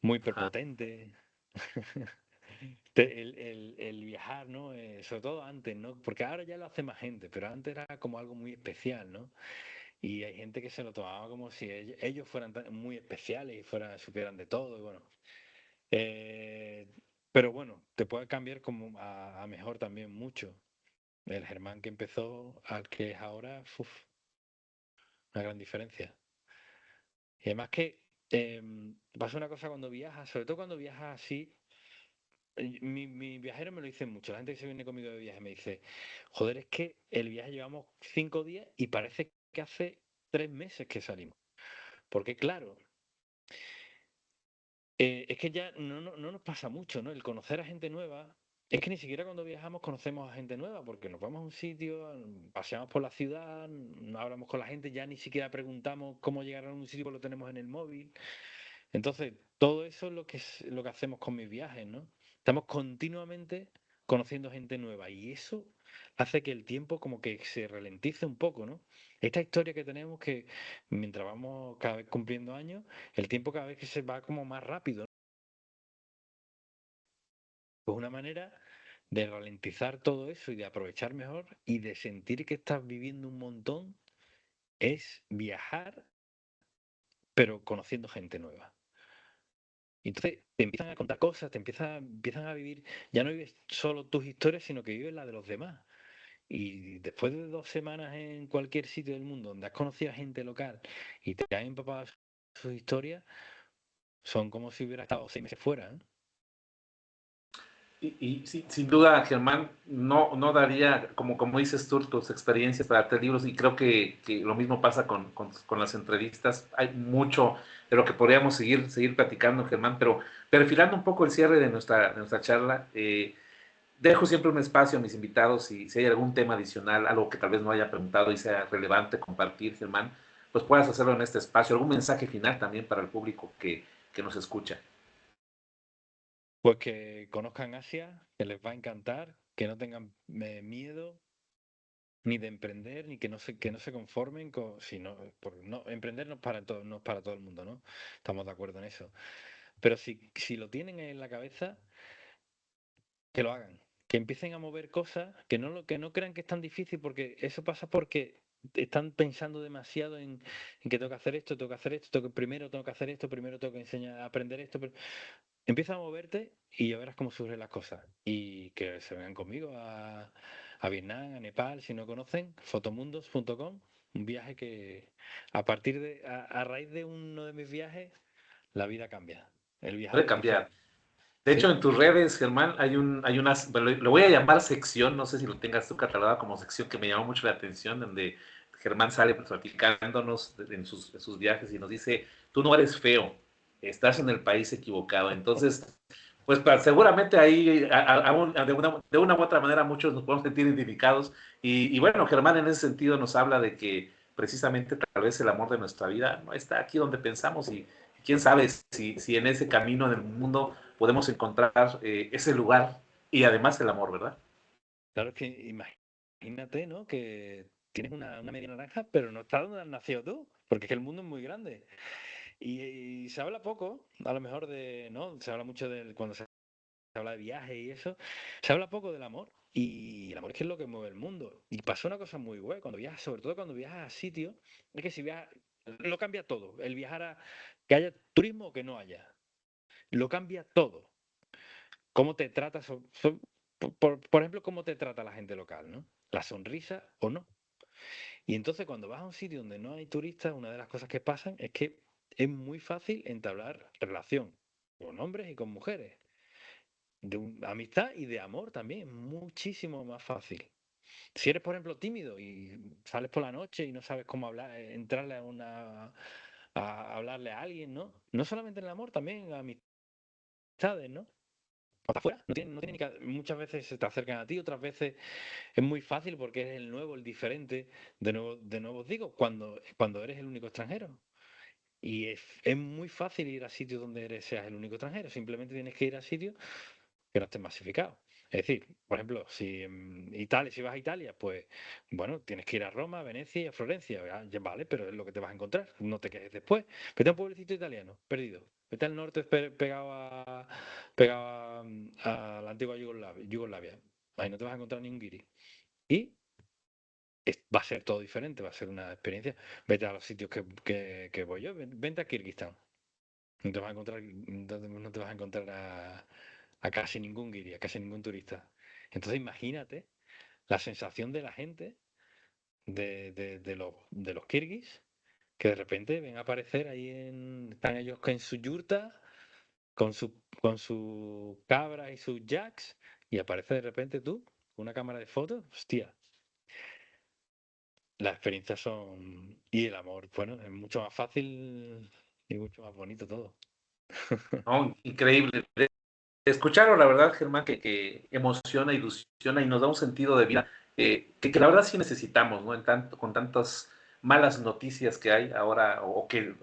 muy Ajá. prepotente. El viajar, ¿no? Sobre todo antes, ¿no? Porque ahora ya lo hace más gente, pero antes era como algo muy especial, ¿no? Y hay gente que se lo tomaba como si ellos fueran muy especiales y supieran de todo, y bueno. Eh, pero bueno, te puede cambiar como a mejor también mucho. El Germán que empezó al que es ahora, uf, una gran diferencia. Y además que pasa una cosa cuando viajas, sobre todo cuando viajas así. Mi viajero me lo dice mucho. La gente que se viene conmigo de viaje me dice, joder, es que el viaje llevamos 5 días y parece que hace 3 meses que salimos. Porque claro, es que ya no nos pasa mucho, ¿no? El conocer a gente nueva. Es que ni siquiera cuando viajamos conocemos a gente nueva, porque nos vamos a un sitio, paseamos por la ciudad, no hablamos con la gente, ya ni siquiera preguntamos cómo llegar a un sitio, porque lo tenemos en el móvil. Entonces, todo eso es lo que hacemos con mis viajes, ¿no? Estamos continuamente conociendo gente nueva y eso hace que el tiempo como que se ralentice un poco, ¿no? Esta historia que tenemos que mientras vamos cada vez cumpliendo años, el tiempo cada vez que se va como más rápido, ¿no? Pues una manera de ralentizar todo eso y de aprovechar mejor y de sentir que estás viviendo un montón es viajar, pero conociendo gente nueva. Y entonces te empiezan a contar cosas, empiezan a vivir, ya no vives solo tus historias, sino que vives la de los demás. Y después de 2 semanas en cualquier sitio del mundo donde has conocido a gente local y te han empapado sus historias, son como si hubieras estado 6 meses fuera, ¿eh? Y sí, sin duda, Germán, no daría, como dices tú, tus experiencias para darte libros, y creo que lo mismo pasa con las entrevistas. Hay mucho de lo que podríamos seguir platicando, Germán, pero perfilando un poco el cierre de nuestra charla, dejo siempre un espacio a mis invitados y si hay algún tema adicional, algo que tal vez no haya preguntado y sea relevante compartir, Germán, pues puedas hacerlo en este espacio. Algún mensaje final también para el público que nos escucha. Pues que conozcan Asia, que les va a encantar, que no tengan miedo ni de emprender, ni que no se conformen con, si no, no, emprender no es para todo el mundo, ¿no? Estamos de acuerdo en eso. Pero si lo tienen en la cabeza, que lo hagan, que empiecen a mover cosas, que no crean que es tan difícil, porque eso pasa porque están pensando demasiado en que tengo que hacer esto, tengo que hacer esto, primero tengo que hacer esto, primero tengo que enseñar a aprender esto. Empieza a moverte y ya verás cómo surgen las cosas. Y que se vengan conmigo a Vietnam, a Nepal, si no conocen, fotomundos.com, un viaje que a raíz de uno de mis viajes, la vida cambia. El viajar Puede es cambiar. diferente. De hecho, ¿Sí? en tus redes, Germán, hay unas, bueno, lo voy a llamar sección, no sé si lo tengas tú catalogado como sección, que me llamó mucho la atención, donde Germán sale platicándonos en sus viajes y nos dice, tú no eres feo, estás en el país equivocado. Entonces, pues seguramente ahí, de una u otra manera, muchos nos podemos sentir identificados. Y bueno, Germán en ese sentido nos habla de que precisamente tal vez el amor de nuestra vida no está aquí donde pensamos y quién sabe si en ese camino en el mundo podemos encontrar ese lugar y además el amor, ¿verdad? Claro que imagínate, ¿no? Que tienes una media naranja, pero no está donde has nacido tú, porque es que el mundo es muy grande. Y se habla poco, a lo mejor ¿no? Se habla mucho cuando se habla de viaje y eso, se habla poco del amor. Y el amor es que es lo que mueve el mundo. Y pasa una cosa muy buena cuando viajas, sobre todo cuando viajas a sitios, es que si viajas, lo cambia todo. El viajar que haya turismo o que no haya, lo cambia todo. Cómo te tratas, por ejemplo, cómo te trata la gente local, ¿no? La sonrisa o no. Y entonces cuando vas a un sitio donde no hay turistas, una de las cosas que pasan es que es muy fácil entablar relación con hombres y con mujeres. Amistad y de amor también, muchísimo más fácil. Si eres, por ejemplo, tímido y sales por la noche y no sabes cómo hablar, entrarle a hablarle a alguien, ¿no? No solamente en el amor, también en amistades, ¿no? O está afuera, no tiene muchas veces se te acercan a ti, otras veces es muy fácil porque eres el nuevo, el diferente. De nuevo os digo, cuando eres el único extranjero. Y es muy fácil ir a sitios donde seas el único extranjero. Simplemente tienes que ir a sitios que no estén masificados. Es decir, por ejemplo, si vas a Italia, pues bueno, tienes que ir a Roma, a Venecia y a Florencia. Vale, pero es lo que te vas a encontrar. No te quedes después. Vete a un pueblecito italiano, perdido. Vete al norte pegado a la antigua Yugoslavia. Ahí no te vas a encontrar ni un guiri. Y va a ser todo diferente, va a ser una experiencia. Vete a los sitios que voy yo. Vente a Kirguistán. No te vas a encontrar a casi ningún guiri, a casi ningún turista. Entonces imagínate la sensación de la gente, de los kirguis, que de repente ven a aparecer ahí están ellos en su yurta, con su cabra y sus jacks, y aparece de repente tú, con una cámara de fotos, hostia. Las experiencias son. Y el amor, bueno, es mucho más fácil y mucho más bonito todo. No, increíble. Escucharlo, la verdad, Germán, que emociona, ilusiona y nos da un sentido de vida que la verdad sí necesitamos, ¿no? Con tantas malas noticias que hay ahora, o que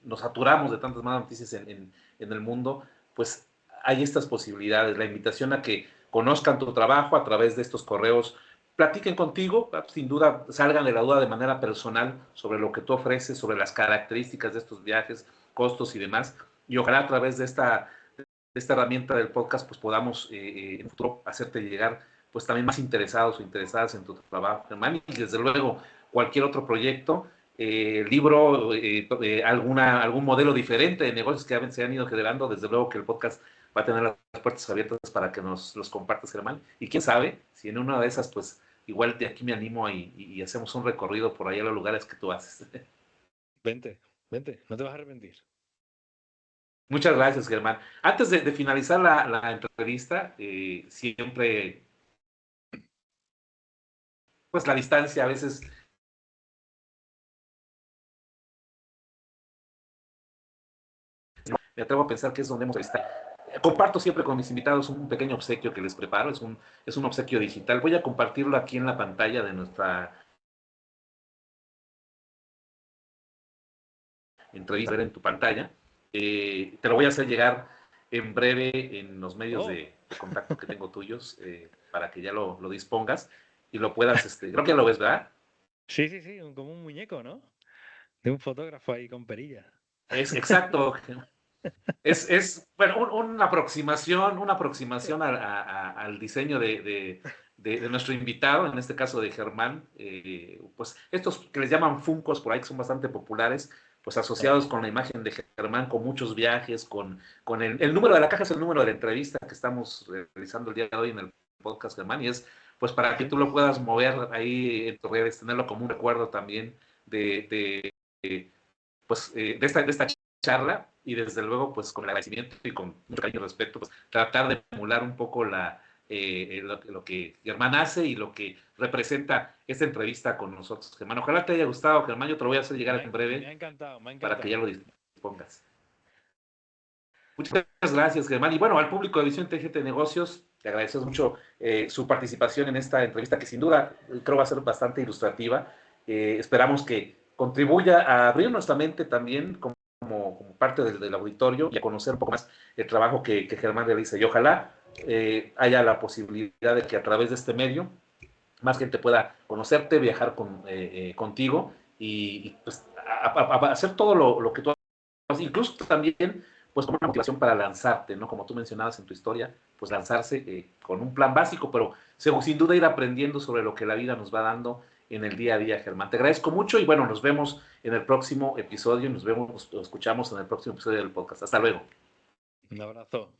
nos saturamos de tantas malas noticias en el mundo, pues hay estas posibilidades. La invitación a que conozcan tu trabajo a través de estos correos, platiquen contigo, sin duda salgan de la duda de manera personal sobre lo que tú ofreces, sobre las características de estos viajes, costos y demás, y ojalá a través de esta herramienta del podcast, pues podamos en el futuro hacerte llegar, pues también más interesados o interesadas en tu trabajo, Germán, y desde luego cualquier otro proyecto, libro, algún modelo diferente de negocios que se han ido generando, desde luego que el podcast va a tener las puertas abiertas para que nos los compartas, Germán, y quién sabe, si en una de esas, pues igual de aquí me animo y hacemos un recorrido por allá a los lugares que tú haces. Vente, vente, no te vas a arrepentir. Muchas gracias, Germán. Antes de finalizar la entrevista, siempre, pues la distancia a veces me atrevo a pensar que es donde hemos estado. Comparto siempre con mis invitados un pequeño obsequio que les preparo, es un obsequio digital. Voy a compartirlo aquí en la pantalla de nuestra entrevista, en tu pantalla. Te lo voy a hacer llegar en breve en los medios Oh, de contacto que tengo tuyos para que ya lo dispongas y lo puedas, creo que ya lo ves, ¿verdad? sí, sí, sí, como un muñeco, ¿no? De un fotógrafo ahí con perilla. Es exacto. Bueno, una aproximación al diseño de nuestro invitado, en este caso de Germán. Pues estos que les llaman Funkos por ahí, que son bastante populares, pues asociados con la imagen de Germán, con muchos viajes, con el número de la caja es el número de la entrevista que estamos realizando el día de hoy en el podcast, Germán, y es pues para que Sí, tú lo puedas mover ahí en tus redes, tenerlo como un recuerdo también de pues, de esta charla y desde luego, pues con el agradecimiento y con mucho cariño y respeto, pues tratar de emular un poco lo que Germán hace y lo que representa esta entrevista con nosotros, Germán. Ojalá te haya gustado, Germán. Yo te lo voy a hacer llegar en me breve ha encantado, me ha para que ya encantado. lo dispongas. Muchas gracias, Germán. Y bueno, al público de Visión Inteligente de Negocios, te agradecemos mucho su participación en esta entrevista, que sin duda creo va a ser bastante ilustrativa. Esperamos que contribuya a abrir nuestra mente también como parte del auditorio y a conocer un poco más el trabajo que Germán realiza. Y ojalá haya la posibilidad de que a través de este medio más gente pueda conocerte, viajar contigo y pues, hacer todo lo que tú haces, incluso también pues como una motivación para lanzarte, ¿no? Como tú mencionabas en tu historia, pues lanzarse con un plan básico, pero sin duda ir aprendiendo sobre lo que la vida nos va dando en el día a día, Germán. Te agradezco mucho y bueno, nos vemos en el próximo episodio, nos escuchamos en el próximo episodio del podcast. Hasta luego. Un abrazo.